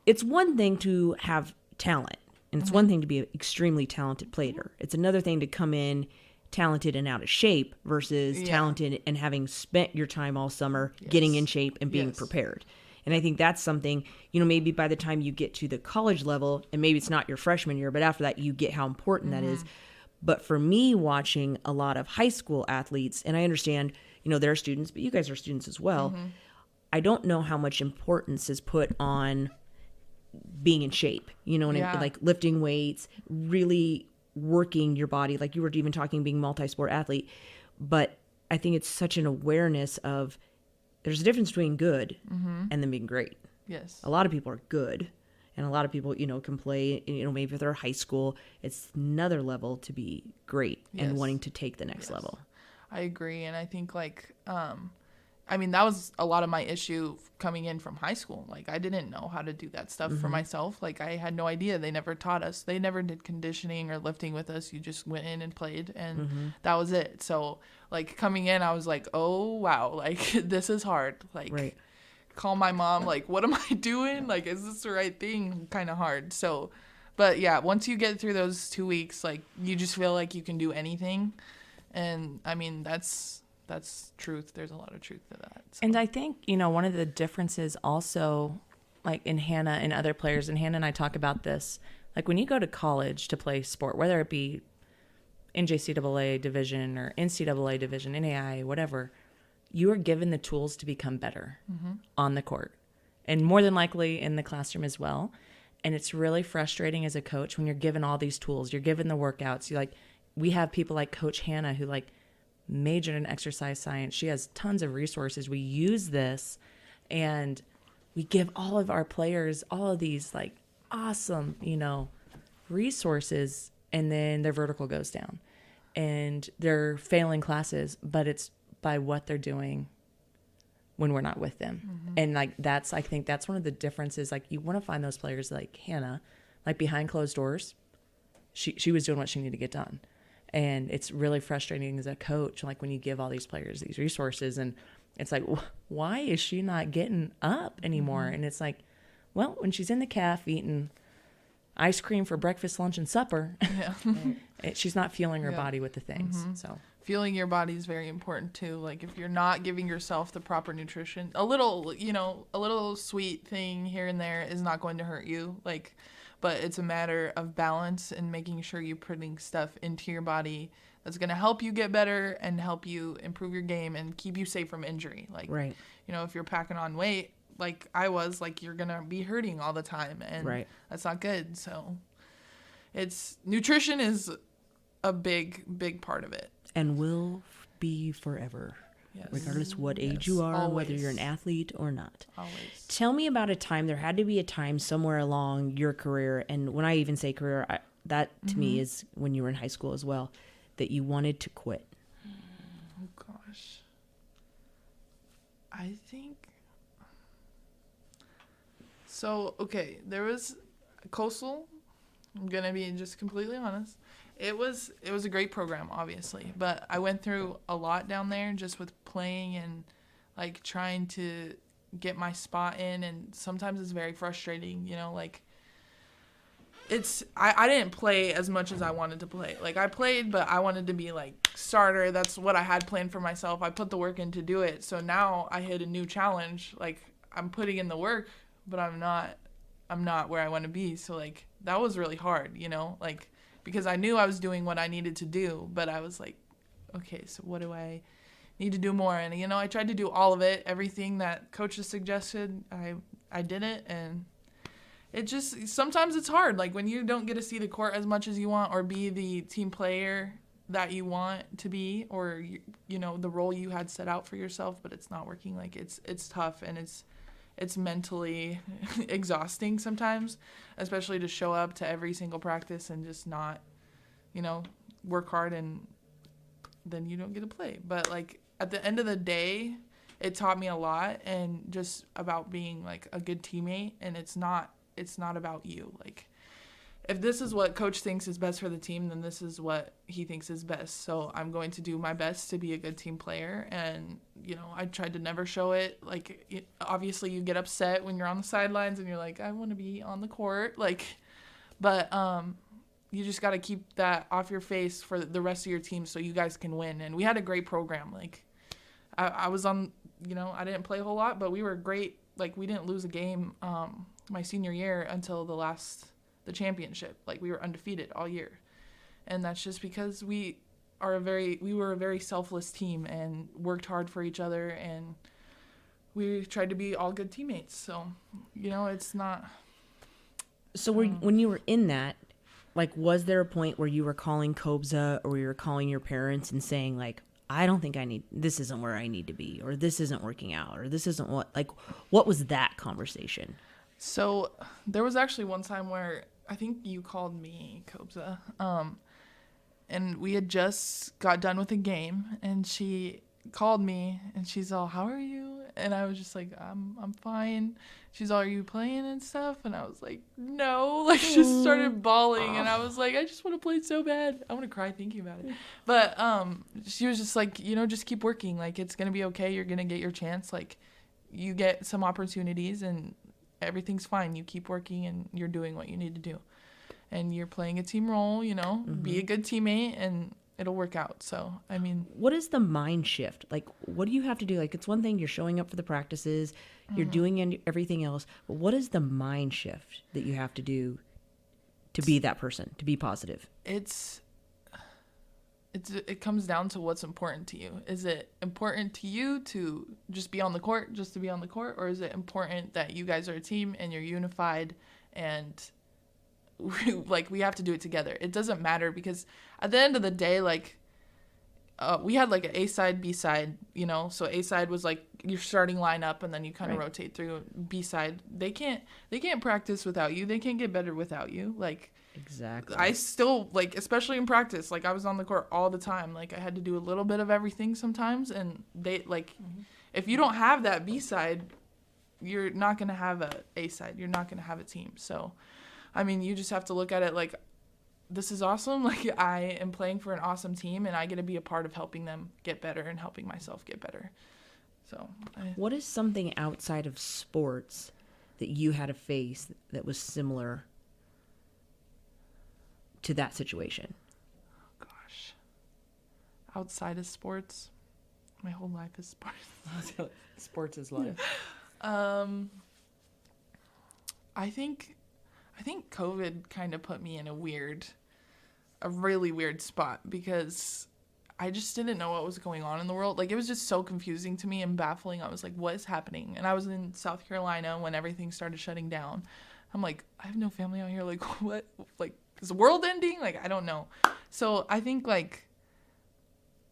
Speaker 3: it's one thing to have talent, and it's one thing to be an extremely talented player. It's another thing to come in talented and out of shape versus talented and having spent your time all summer getting in shape and being prepared. And I think that's something, maybe by the time you get to the college level, and maybe it's not your freshman year, but after that you get how important that is. But for me, watching a lot of high school athletes, and I understand, they're students, but you guys are students as well. I don't know how much importance is put on being in shape, like lifting weights, really working your body, like you were even talking being multi-sport athlete. But I think it's such an awareness of there's a difference between good and then being great.
Speaker 2: Yes.
Speaker 3: A lot of people are good, and a lot of people, can play, maybe if they're high school, it's another level to be great and wanting to take the next level.
Speaker 2: I agree. And I think that was a lot of my issue coming in from high school. Like I didn't know how to do that stuff for myself. Like I had no idea. They never taught us. They never did conditioning or lifting with us. You just went in and played, and that was it. So like coming in, I was like, oh wow, like this is hard. Like call my mom, like what am I doing? Like is this the right thing? Kind of hard. So, but yeah, once you get through those 2 weeks, like you just feel like you can do anything. And that's truth. There's a lot of truth to that. So.
Speaker 1: And I think, one of the differences also, like in Hannah and other players, and Hannah and I talk about this, like when you go to college to play sport, whether it be NJCAA division or NCAA division, NAIA, whatever, you are given the tools to become better on the court, and more than likely in the classroom as well. And it's really frustrating as a coach when you're given all these tools, you're given the workouts. We have people like Coach Hannah who majored in exercise science. She has tons of resources. We use this and we give all of our players all of these awesome, resources, and then their vertical goes down. and they're failing classes, but it's by what they're doing when we're not with them. Mm-hmm. And like, I think that's one of the differences. Like, you want to find those players like Hannah, like behind closed doors, she was doing what she needed to get done. And it's really frustrating as a coach, like when you give all these players these resources and it's like, why is she not getting up anymore? Mm-hmm. And it's like, well, when she's in the caf eating ice cream for breakfast, lunch, and supper, she's not fueling her body with the things. Mm-hmm. So
Speaker 2: fueling your body is very important too. Like, if you're not giving yourself the proper nutrition, a little sweet thing here and there is not going to hurt you. Like, but it's a matter of balance and making sure you're putting stuff into your body that's going to help you get better and help you improve your game and keep you safe from injury. Like, right. If you're packing on weight, like I was, like, you're going to be hurting all the time, and that's not good. So nutrition is a big, big part of it.
Speaker 3: And will be forever. Yes. Regardless of what age you are, always. Whether you're an athlete or not.
Speaker 2: Always.
Speaker 3: Tell me about a time. There had to be a time somewhere along your career, and when I even say career, that to me is when you were in high school as well, that you wanted to quit.
Speaker 2: Oh, gosh. I think... So, okay, there was Coastal. I'm going to be just completely honest. It was a great program, obviously, but I went through a lot down there just with playing and like trying to get my spot in, and sometimes it's very frustrating, like I didn't play as much as I wanted to play. Like, I played, but I wanted to be like starter. That's what I had planned for myself. I put the work in to do it. So now I hit a new challenge. Like, I'm putting in the work, but I'm not where I want to be. So like, that was really hard, like, because I knew I was doing what I needed to do, but I was like, okay, so what do I need to do more? And, I tried to do all of it, everything that coaches suggested, I did it, and it just, sometimes it's hard. Like, when you don't get to see the court as much as you want or be the team player that you want to be, or, the role you had set out for yourself, but it's not working. Like, it's tough, and it's mentally exhausting sometimes, especially to show up to every single practice and just not, work hard, and then you don't get to play. But like, at the end of the day, it taught me a lot, and just about being like a good teammate. And it's not about you. Like, if this is what coach thinks is best for the team, then this is what he thinks is best. So I'm going to do my best to be a good team player. And, I tried to never show it. Like, obviously you get upset when you're on the sidelines and you're like, I want to be on the court. Like, but you just got to keep that off your face for the rest of your team so you guys can win. And we had a great program. Like, I was on, I didn't play a whole lot, but we were great. Like, we didn't lose a game my senior year until the championship. Like, we were undefeated all year, and that's just because we were a very selfless team and worked hard for each other, and we tried to be all good teammates. So it's not.
Speaker 3: So when you were in that, like, was there a point where you were calling Kobza or you were calling your parents and saying, like, I don't think this isn't where I need to be, or this isn't working out, or this isn't what was that conversation?
Speaker 2: So there was actually one time where I think you called me, Kobza, and we had just got done with a game, and she called me, and she's all, how are you? And I was just like, I'm fine. She's all, are you playing and stuff? And I was like, no. Like, she just started bawling, and I was like, I just want to play so bad. I want to cry thinking about it. But she was just like, just keep working. Like, it's going to be okay. You're going to get your chance. Like, you get some opportunities, and everything's fine. You keep working, and you're doing what you need to do. And you're playing a team role, be a good teammate, and it'll work out. So, I mean.
Speaker 3: What is the mind shift? Like, what do you have to do? Like, it's one thing you're showing up for the practices, you're doing everything else, but what is the mind shift that you have to do to be that person, to be positive?
Speaker 2: It comes down to what's important to you. Is it important to you to just be on the court, just to be on the court? Or is it important that you guys are a team and you're unified and we have to do it together? It doesn't matter, because at the end of the day, like, we had like an A side, B side, you know. So A side was like your starting lineup, and then you kind of rotate through. B side, they can't practice without you. They can't get better without you. Like,
Speaker 3: Exactly.
Speaker 2: I still, like, especially in practice, like, I was on the court all the time. Like, I had to do a little bit of everything sometimes, and they, like, if you don't have that B side, you're not going to have a A side. You're not going to have a team. So, I mean, you just have to look at it like, this is awesome. Like, I am playing for an awesome team, and I get to be a part of helping them get better and helping myself get better. So,
Speaker 3: what is something outside of sports that you had to face that was similar to that situation?
Speaker 2: Gosh. Outside of sports, my whole life is sports.
Speaker 3: Sports is life.
Speaker 2: I think COVID kind of put me in a really weird spot, because I just didn't know what was going on in the world. Like, it was just so confusing to me and baffling. I was like, what is happening? And I was in South Carolina when everything started shutting down. I'm like, I have no family out here. Like, what? Like, is the world ending? Like, I don't know. So I think, like,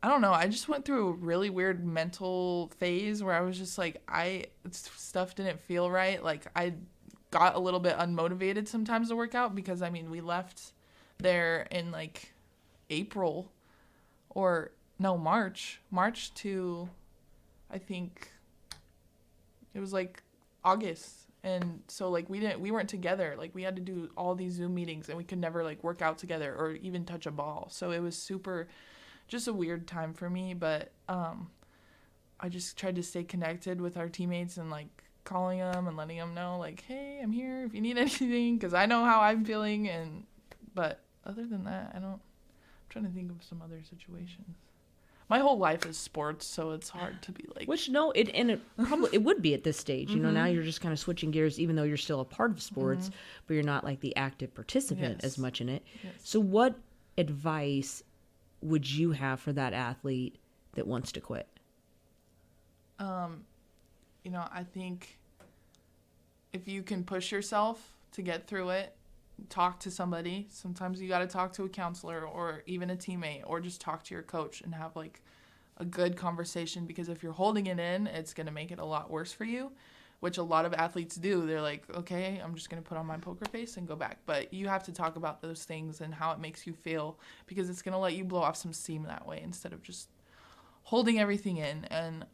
Speaker 2: I don't know. I just went through a really weird mental phase where I was just like, stuff didn't feel right. Like, I got a little bit unmotivated sometimes to work out, because, I mean, we left there in, like, March to, I think, it was, like, August. And so, like, we weren't together. Like, we had to do all these Zoom meetings, and we could never, like, work out together or even touch a ball. So it was just a weird time for me. But I just tried to stay connected with our teammates and, like, calling them and letting them know, like, hey, I'm here if you need anything, because I know how I'm feeling. But other than that, I'm trying to think of some other situations. My whole life is sports, so it's hard to be like.
Speaker 3: It would be at this stage. You know, now you're just kind of switching gears, even though you're still a part of sports, but you're not like the active participant as much in it.
Speaker 2: Yes.
Speaker 3: So, what advice would you have for that athlete that wants to quit?
Speaker 2: You know, I think if you can push yourself to get through it, talk to somebody. Sometimes you got to talk to a counselor or even a teammate, or just talk to your coach and have, like, a good conversation, because if you're holding it in, it's going to make it a lot worse for you, which a lot of athletes do. They're like, okay, I'm just going to put on my poker face and go back. But you have to talk about those things and how it makes you feel, because it's going to let you blow off some steam that way instead of just holding everything in. And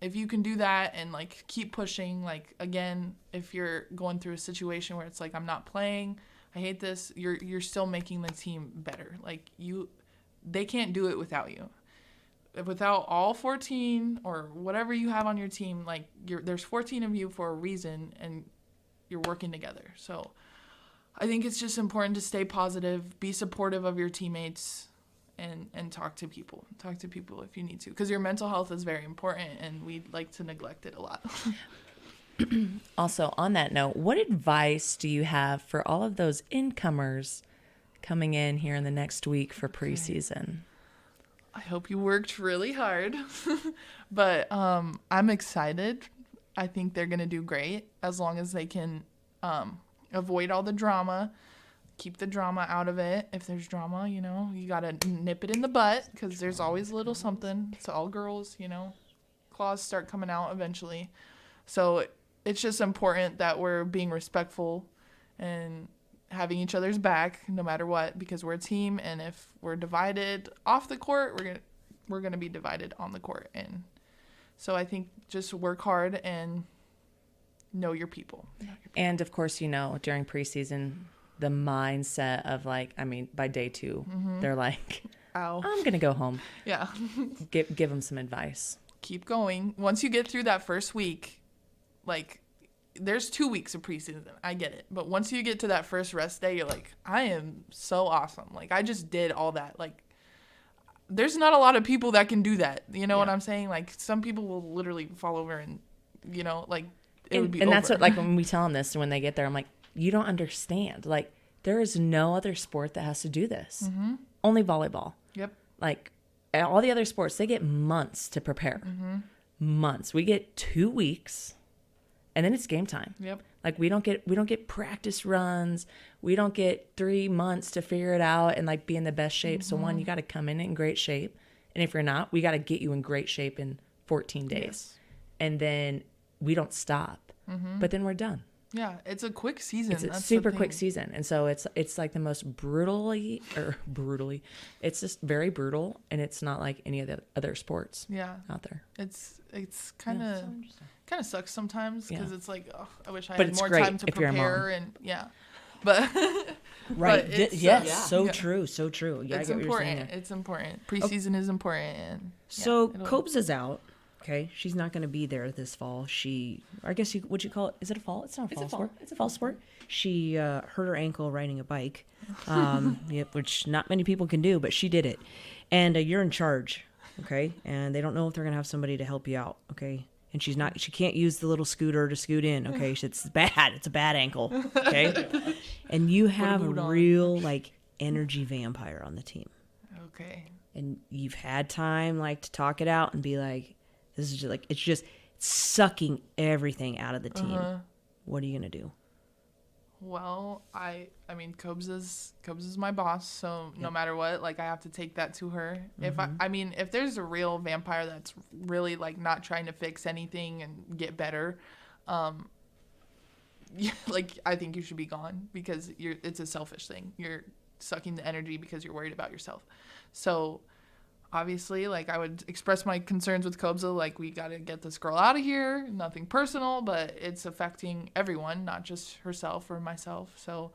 Speaker 2: if you can do that and, like, keep pushing, like, again, if you're going through a situation where it's like, I'm not playing, I hate this, you're still making the team better. Like, they can't do it without you. Without all 14 or whatever you have on your team, like, there's 14 of you for a reason, and you're working together. So I think it's just important to stay positive, be supportive of your teammates, and talk to people. Talk to people if you need to, because your mental health is very important, and we like to neglect it a lot.
Speaker 1: Also, on that note, what advice do you have for all of those incomers coming in here in the next week for preseason?
Speaker 2: I hope you worked really hard, but I'm excited. I think they're going to do great as long as they can avoid all the drama, keep the drama out of it. If there's drama, you know, you got to nip it in the butt, because there's always a little something. It's all girls, you know, claws start coming out eventually. So it's just important that we're being respectful and having each other's back no matter what, because we're a team, and if we're divided off the court, we're gonna be divided on the court. And so I think just work hard and know your people.
Speaker 1: And of course, you know, during preseason, the mindset of, like, I mean, by day 2, they're like,
Speaker 2: ow,
Speaker 1: I'm gonna go home.
Speaker 2: Yeah.
Speaker 1: Give them some advice.
Speaker 2: Keep going. Once you get through that first week, like, there's 2 weeks of preseason. I get it. But once you get to that first rest day, you're like, I am so awesome. Like, I just did all that. Like, there's not a lot of people that can do that. You know what I'm saying? Like, some people will literally fall over and, you know, like, it would be over.
Speaker 1: And that's what, like, when we tell them this, and when they get there, I'm like, you don't understand. Like, there is no other sport that has to do this. Only volleyball.
Speaker 2: Yep.
Speaker 1: Like, all the other sports, they get months to prepare. Months. We get 2 weeks. And then it's game time.
Speaker 2: Yep.
Speaker 1: Like, we don't get practice runs. We don't get 3 months to figure it out and, like, be in the best shape. So, one, you got to come in great shape. And if you're not, we got to get you in great shape in 14 days.
Speaker 2: Yes.
Speaker 1: And then we don't stop. But then we're done.
Speaker 2: Yeah, it's a quick season.
Speaker 1: It's a
Speaker 2: That's
Speaker 1: super
Speaker 2: the
Speaker 1: quick
Speaker 2: thing.
Speaker 1: season. And so it's like the most brutally, it's just very brutal. And it's not like any of the other sports
Speaker 2: Yeah,
Speaker 1: out there.
Speaker 2: it's kind of sucks sometimes because it's like, oh, I wish I
Speaker 1: But
Speaker 2: had
Speaker 1: it's
Speaker 2: more
Speaker 1: great
Speaker 2: time to
Speaker 1: if you're a mom.
Speaker 2: prepare and but
Speaker 3: Right.
Speaker 2: but it's,
Speaker 3: Yes.
Speaker 2: yeah.
Speaker 3: So true. So true. Yeah,
Speaker 2: It's
Speaker 3: I get what you're saying
Speaker 2: important.
Speaker 3: there.
Speaker 2: It's important. Preseason is important. And
Speaker 3: So
Speaker 2: it'll-
Speaker 3: Cobes is out. Okay, she's not going to be there this fall. I guess would you call it? Is it a fall? It's not a fall sport. It's a fall sport. She hurt her ankle riding a bike, which not many people can do, but she did it. And you're in charge, okay? And they don't know if they're going to have somebody to help you out, okay? And she can't use the little scooter to scoot in, okay? It's bad. It's a bad ankle, okay? And you have a real energy vampire on the team.
Speaker 2: Okay.
Speaker 3: And you've had time to talk it out and be like, this is just it's just sucking everything out of the team. What are you gonna do?
Speaker 2: Well, I mean, Cobes is my boss, so no matter what, I have to take that to her. If if there's a real vampire that's really not trying to fix anything and get better, I think you should be gone because it's a selfish thing. You're sucking the energy because you're worried about yourself. So obviously, I would express my concerns with Kobza, we got to get this girl out of here. Nothing personal, but it's affecting everyone, not just herself or myself. So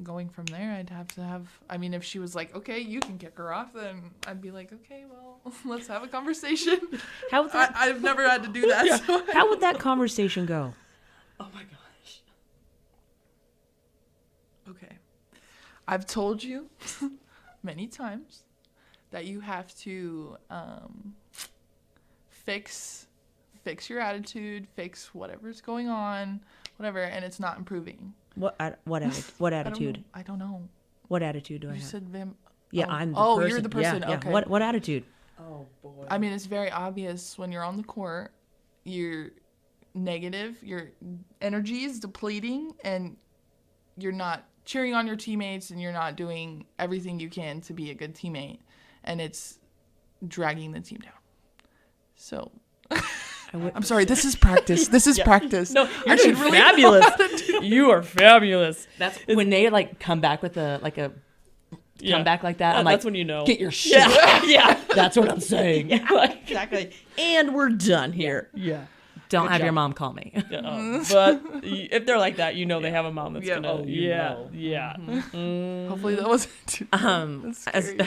Speaker 2: going from there, I'd have to have, if she was okay, you can kick her off, then I'd be like, okay, well, let's have a conversation.
Speaker 3: How would that,
Speaker 2: I've never had to do that. So
Speaker 3: how would that conversation go?
Speaker 1: Oh my gosh.
Speaker 2: okay. I've told you many times that you have to fix your attitude, fix whatever's going on, whatever, and it's not improving.
Speaker 3: What attitude?
Speaker 2: I don't know.
Speaker 3: What attitude do I
Speaker 2: You
Speaker 3: have?
Speaker 2: said them.
Speaker 3: Yeah, I'm the person.
Speaker 2: You're the person.
Speaker 3: Yeah.
Speaker 2: Okay.
Speaker 3: What attitude?
Speaker 1: Oh boy.
Speaker 2: It's very obvious when you're on the court, you're negative, your energy is depleting, and you're not cheering on your teammates, and you're not doing everything you can to be a good teammate, and it's dragging the team down. So I'm sorry, this is practice. This is practice.
Speaker 1: No, you're doing
Speaker 2: really
Speaker 1: fabulous. You are fabulous. That's when they come back with come back like that. I'm
Speaker 3: that's when you know.
Speaker 1: Get your shit. Yeah. That's what I'm saying.
Speaker 3: Exactly. And we're done here.
Speaker 1: Yeah. Don't have your mom call me.
Speaker 3: But if they're like that, they have a mom that's
Speaker 2: Yeah.
Speaker 3: gonna.
Speaker 2: Oh,
Speaker 3: Yeah.
Speaker 2: Hopefully that wasn't too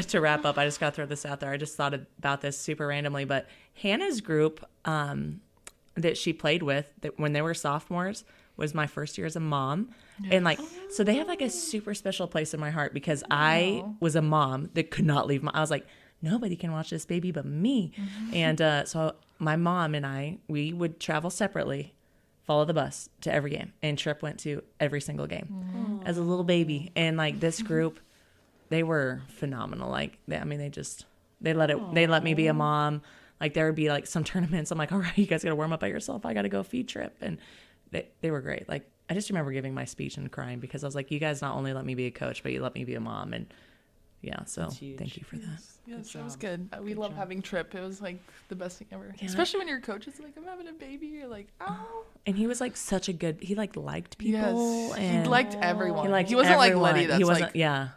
Speaker 1: To wrap up, I just got to throw this out there. I just thought about this super randomly, but Hannah's group that she played with when they were sophomores was my first year as a mom. Yes. And so they have a super special place in my heart because I was a mom that could not leave I was like, nobody can watch this baby but me. And so my mom and we would travel separately, follow the bus to every game, and Tripp went to every single game as a little baby. And this group, they were phenomenal. They let me be a mom. There would be some tournaments. I'm like, all right, you guys got to warm up by yourself. I got to go feed Tripp. And they were great. I just remember giving my speech and crying because I was like, you guys not only let me be a coach, but you let me be a mom. And yeah, so thank you for that.
Speaker 2: Yes, that was good. We love having Tripp. It was the best thing ever. Yeah. Especially when your coach is I'm having a baby. You're like, oh.
Speaker 1: And he was such a good. He liked people.
Speaker 2: Yes.
Speaker 1: And
Speaker 2: he liked everyone.
Speaker 1: He
Speaker 2: wasn't
Speaker 1: everyone.
Speaker 2: like Letty. That's
Speaker 1: he wasn't. Yeah.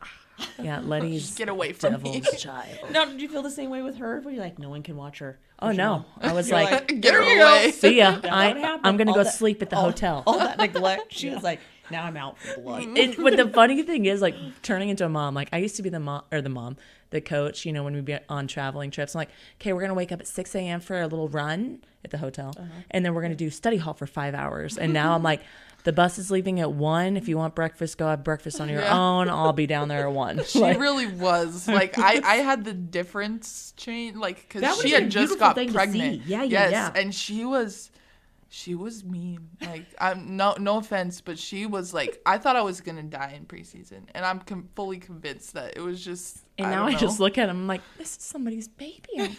Speaker 1: Letty's
Speaker 2: just get away from me.
Speaker 1: devil's child.
Speaker 3: Now, did you feel the same way with her? Were you no one can watch her?
Speaker 1: Oh no, I was
Speaker 2: get her away.
Speaker 1: See ya. I'm gonna go sleep at the hotel.
Speaker 3: All that neglect. She was now I'm out for blood.
Speaker 1: But the funny thing is, turning into a mom. I used to be the coach. When we'd be on traveling trips, I'm like, okay, we're gonna wake up at 6 a.m. for a little run at the hotel, and then we're gonna do study hall for 5 hours. And now I'm like, the bus is leaving at 1. If you want breakfast, go have breakfast on your own. I'll be down there at 1.
Speaker 2: She really was. I had the difference change, because she had just got pregnant. Yeah. And she was mean. I'm no offense, but she was I thought I was gonna die in preseason, and I'm fully convinced that it was just.
Speaker 1: And now I just look at him, I'm like, this is somebody's baby.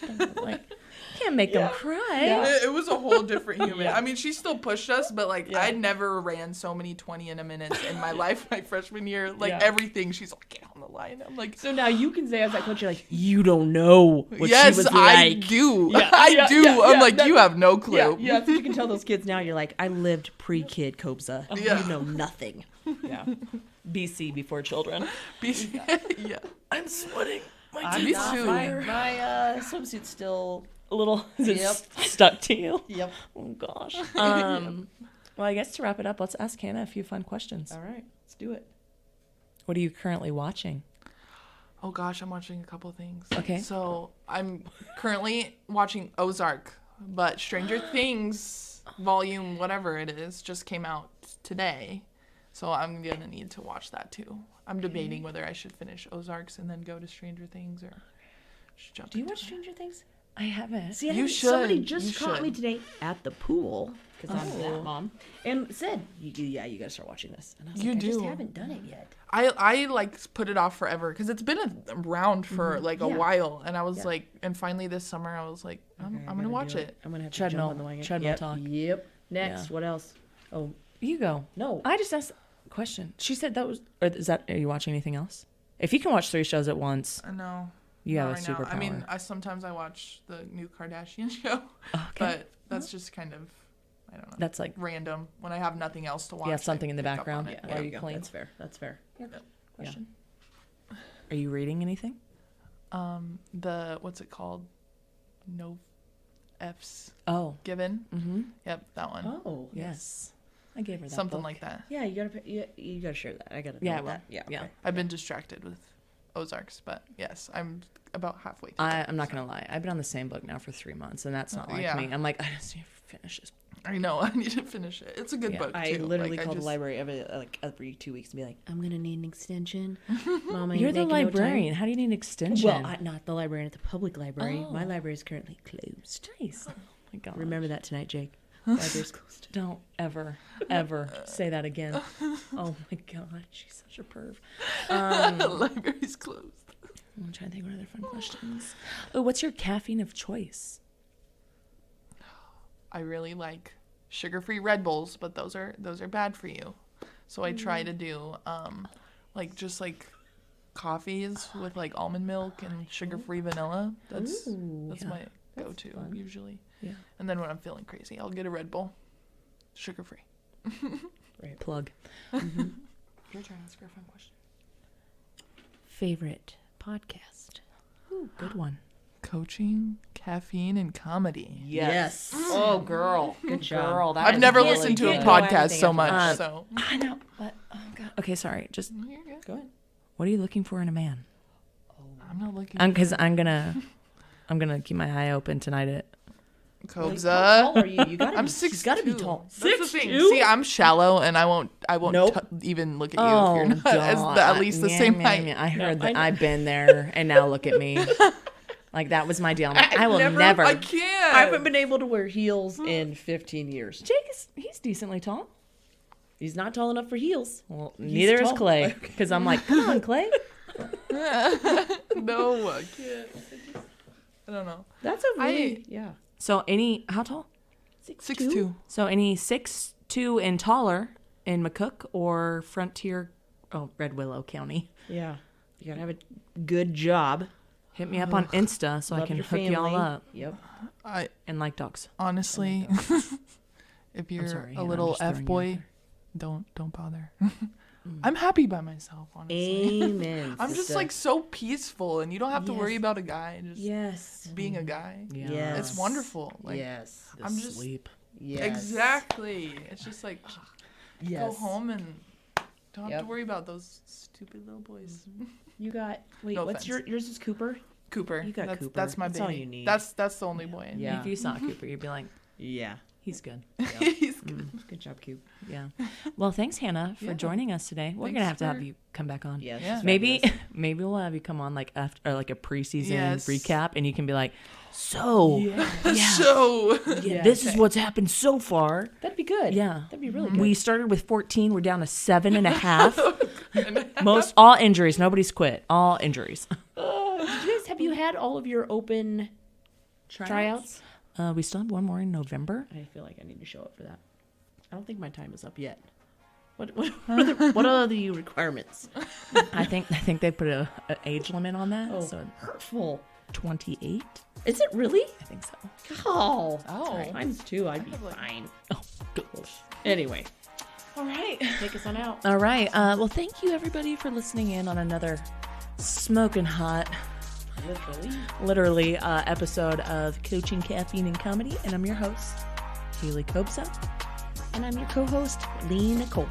Speaker 1: Can't make them cry.
Speaker 2: It was a whole different human. I mean, she still pushed us, but like I never ran so many 20 in a minute in my life my freshman year. Like everything, she's like, get on the line. I'm like,
Speaker 3: So now you can say as that coach, you're like, you don't know what she was like.
Speaker 2: I do. I do. I'm like, you have no clue.
Speaker 3: Yeah, so you can tell those kids now, you're like, I lived pre-kid Kobza.
Speaker 2: Yeah.
Speaker 3: You know nothing.
Speaker 1: Yeah. BC before children.
Speaker 2: Yeah.
Speaker 1: I'm sweating.
Speaker 2: Me too.
Speaker 1: My swimsuit's still a little stuck to you.
Speaker 3: Yep.
Speaker 1: Oh gosh. Well, I guess to wrap it up, let's ask Hannah a few fun questions.
Speaker 3: All right, let's do it.
Speaker 1: What are you currently watching?
Speaker 2: Oh gosh, I'm watching a couple things.
Speaker 1: Okay.
Speaker 2: So I'm currently watching Ozark, but Stranger Things volume whatever it is just came out today. So I'm gonna need to watch that too. I'm debating whether I should finish Ozarks and then go to Stranger Things or just jump.
Speaker 3: Do you
Speaker 2: into
Speaker 3: watch
Speaker 2: it.
Speaker 3: Stranger Things?
Speaker 1: I haven't.
Speaker 3: See,
Speaker 2: You
Speaker 3: somebody
Speaker 2: should.
Speaker 3: just
Speaker 2: You
Speaker 3: caught me
Speaker 2: should.
Speaker 3: today at the pool because I'm that mom, and said, you gotta start watching this. And I was
Speaker 2: You
Speaker 3: like, I just
Speaker 2: do.
Speaker 3: haven't done it yet.
Speaker 2: I like put it off forever because it's been around for like a
Speaker 3: Yeah.
Speaker 2: while, and I was like, and finally this summer I was like, I'm gonna watch it.
Speaker 3: I'm gonna have to
Speaker 1: Treadmill-
Speaker 3: jump on the wagon.
Speaker 1: treadmill
Speaker 3: Yep.
Speaker 1: talk.
Speaker 3: Yep. Next,
Speaker 1: Yeah.
Speaker 3: what else? Oh
Speaker 1: You go.
Speaker 3: no.
Speaker 1: I just asked a question. She said that was, or is that, are you watching anything else? If you can watch 3 shows at once,
Speaker 2: I know.
Speaker 1: you have
Speaker 2: Not
Speaker 1: a
Speaker 2: right now.
Speaker 1: superpower.
Speaker 2: I mean, sometimes I watch the new Kardashian show,
Speaker 1: okay.
Speaker 2: but that's just kind of, I don't know.
Speaker 1: That's like,
Speaker 2: random when I have nothing else to watch.
Speaker 1: you have something
Speaker 2: I
Speaker 1: in the
Speaker 2: pick up
Speaker 1: background
Speaker 2: on it.
Speaker 1: while
Speaker 3: There
Speaker 1: you
Speaker 3: go.
Speaker 1: clean.
Speaker 3: That's fair. That's fair.
Speaker 1: Question. Are you reading anything?
Speaker 2: The what's it called? No F's
Speaker 1: Oh.
Speaker 2: given.
Speaker 1: Mm-hmm.
Speaker 2: Yep, that one.
Speaker 3: Oh
Speaker 1: Yes. I gave her that
Speaker 2: Something
Speaker 1: book.
Speaker 2: like that.
Speaker 3: yeah. You gotta share that. I gotta.
Speaker 1: Yeah,
Speaker 3: know
Speaker 1: I will.
Speaker 3: that. Yeah.
Speaker 1: Yeah.
Speaker 3: Okay.
Speaker 2: I've been distracted with Ozarks, but yes, I'm about halfway through.
Speaker 1: I'm not going to lie. I've been on the same book now for 3 months, and that's not like
Speaker 2: Yeah.
Speaker 1: me. I'm like, I just need to finish this.
Speaker 2: I know. I need to finish it. It's a good
Speaker 1: Yeah.
Speaker 2: book too.
Speaker 3: I literally
Speaker 2: Like,
Speaker 3: call the library every 2 weeks and be like, I'm gonna need an extension. Mama,
Speaker 1: You're
Speaker 3: you
Speaker 1: the
Speaker 3: making no time?"
Speaker 1: librarian. How do you need an extension?
Speaker 3: Well, not the librarian at the public library.
Speaker 1: Oh.
Speaker 3: My library is currently closed.
Speaker 1: Nice. Oh my God.
Speaker 3: Remember that tonight, Jake. Library's closed.
Speaker 1: Don't ever, ever say that again. Oh my God. She's such a perv.
Speaker 2: library's closed.
Speaker 1: I'm trying to think what other fun questions. Oh, what's your caffeine of choice?
Speaker 2: I really like sugar-free Red Bulls, but those are bad for you. So I try to do just coffees with like almond milk and sugar-free vanilla. That's
Speaker 1: yeah.
Speaker 2: my go-to usually.
Speaker 1: Yeah.
Speaker 2: And then when I'm feeling crazy, I'll get a Red Bull, sugar-free.
Speaker 1: Right. Plug. Your turn. Ask her a fun question. Favorite podcast? Ooh, good one.
Speaker 2: Coaching, caffeine, and comedy.
Speaker 3: Yes.
Speaker 1: Oh, girl. Good
Speaker 3: job.
Speaker 1: girl. That
Speaker 2: I've
Speaker 1: is
Speaker 2: never
Speaker 1: really
Speaker 2: listened to a
Speaker 1: good.
Speaker 2: podcast so much,
Speaker 1: after
Speaker 2: so
Speaker 1: I know, but oh God. Okay, sorry. Just
Speaker 2: you're good.
Speaker 3: Go ahead.
Speaker 1: what are you looking for in a man?
Speaker 2: I'm not looking.
Speaker 1: Because I'm gonna keep my eye open tonight. At
Speaker 3: How
Speaker 2: Kobza.
Speaker 3: tall are you? You gotta
Speaker 2: I'm
Speaker 3: be,
Speaker 2: 6'2".
Speaker 3: She's gotta be tall.
Speaker 2: That's the thing.
Speaker 3: 6'2"?
Speaker 2: See, I'm shallow, and I won't
Speaker 3: Nope.
Speaker 2: even look at you if you're not at least the same height.
Speaker 1: I heard
Speaker 3: No,
Speaker 1: that.
Speaker 3: I
Speaker 1: I've been there, and now look at me. Like that was my deal. I'm like, I will never.
Speaker 2: I can't.
Speaker 3: I haven't been able to wear heels in 15 years.
Speaker 1: Jake he's decently tall.
Speaker 3: He's not tall enough for heels.
Speaker 1: Well, neither is
Speaker 3: tall.
Speaker 1: Clay. Because I'm like, come on, Clay.
Speaker 2: No, I can't. I don't know.
Speaker 3: That's a really, yeah.
Speaker 1: So how tall?
Speaker 2: 6'2".
Speaker 1: So any 6'2" and taller in McCook or Frontier, Red Willow County.
Speaker 3: Yeah. You gotta have a good job.
Speaker 1: Hit me up on Insta so I
Speaker 3: Love
Speaker 1: can
Speaker 3: your
Speaker 1: hook y'all
Speaker 3: family.
Speaker 1: up
Speaker 3: Yep.
Speaker 2: I
Speaker 1: and like dogs.
Speaker 2: honestly, if you're
Speaker 1: sorry,
Speaker 2: a
Speaker 1: Hannah, I'm
Speaker 2: little
Speaker 1: just throwing
Speaker 2: F
Speaker 1: you
Speaker 2: boy,
Speaker 1: out
Speaker 2: don't bother. I'm happy by myself, honestly.
Speaker 3: Amen.
Speaker 2: I'm just
Speaker 3: sister.
Speaker 2: like so peaceful, and you don't have to worry
Speaker 3: Yes.
Speaker 2: about a guy. Just
Speaker 3: Yes.
Speaker 2: being a guy.
Speaker 1: Yeah.
Speaker 3: Yes.
Speaker 2: It's wonderful. Like
Speaker 3: Yes.
Speaker 2: I'm just
Speaker 1: sleep.
Speaker 3: Yes.
Speaker 2: exactly. It's just like
Speaker 3: Yes.
Speaker 2: go home and don't have
Speaker 3: Yep.
Speaker 2: to worry about those stupid little boys.
Speaker 3: You got wait.
Speaker 2: No
Speaker 3: what's
Speaker 2: offense.
Speaker 3: yours is Cooper.
Speaker 2: Cooper.
Speaker 3: You got
Speaker 2: that's,
Speaker 3: Cooper.
Speaker 2: That's my
Speaker 3: That's
Speaker 2: baby.
Speaker 3: all you need.
Speaker 2: That's the only boy. I need.
Speaker 3: Yeah.
Speaker 1: If you saw Cooper, you'd be like,
Speaker 3: Yeah.
Speaker 1: he's good.
Speaker 2: He's good.
Speaker 3: Good job, Coop.
Speaker 1: Yeah. Well, thanks, Hannah, for
Speaker 2: Yeah.
Speaker 1: joining us today. We're
Speaker 2: Thanks
Speaker 1: gonna have to have
Speaker 2: for-
Speaker 1: you come back on.
Speaker 3: Yes.
Speaker 2: Yeah.
Speaker 1: Maybe we'll have you come on like after or like a preseason
Speaker 2: Yes.
Speaker 1: recap, and you can be like, so
Speaker 2: So
Speaker 3: Yeah.
Speaker 1: this is what's happened so far.
Speaker 3: That'd be good.
Speaker 1: Yeah.
Speaker 3: That'd be really good.
Speaker 1: We started with 14. We're down to 7.5. Most all injuries. Nobody's quit. All injuries.
Speaker 3: Have you had all of your open tryouts?
Speaker 1: We still have one more in November.
Speaker 3: I feel like I need to show up for that. I don't think my time is up yet. What are the requirements?
Speaker 1: I think they put an age limit on that.
Speaker 3: Oh,
Speaker 1: So
Speaker 3: hurtful.
Speaker 1: 28.
Speaker 3: Is it really?
Speaker 1: I think so.
Speaker 3: Oh,
Speaker 2: Oh.
Speaker 3: times 2, I'd be
Speaker 2: have, like-
Speaker 3: fine.
Speaker 1: Oh, gosh.
Speaker 3: Anyway,
Speaker 2: All right.
Speaker 3: take us on out.
Speaker 1: All right. Well, thank you everybody for listening in on another smoking hot, literally episode of Coaching, Caffeine, and Comedy. And I'm your host, Haley Kobza.
Speaker 3: And I'm your co-host, Lee Nicole.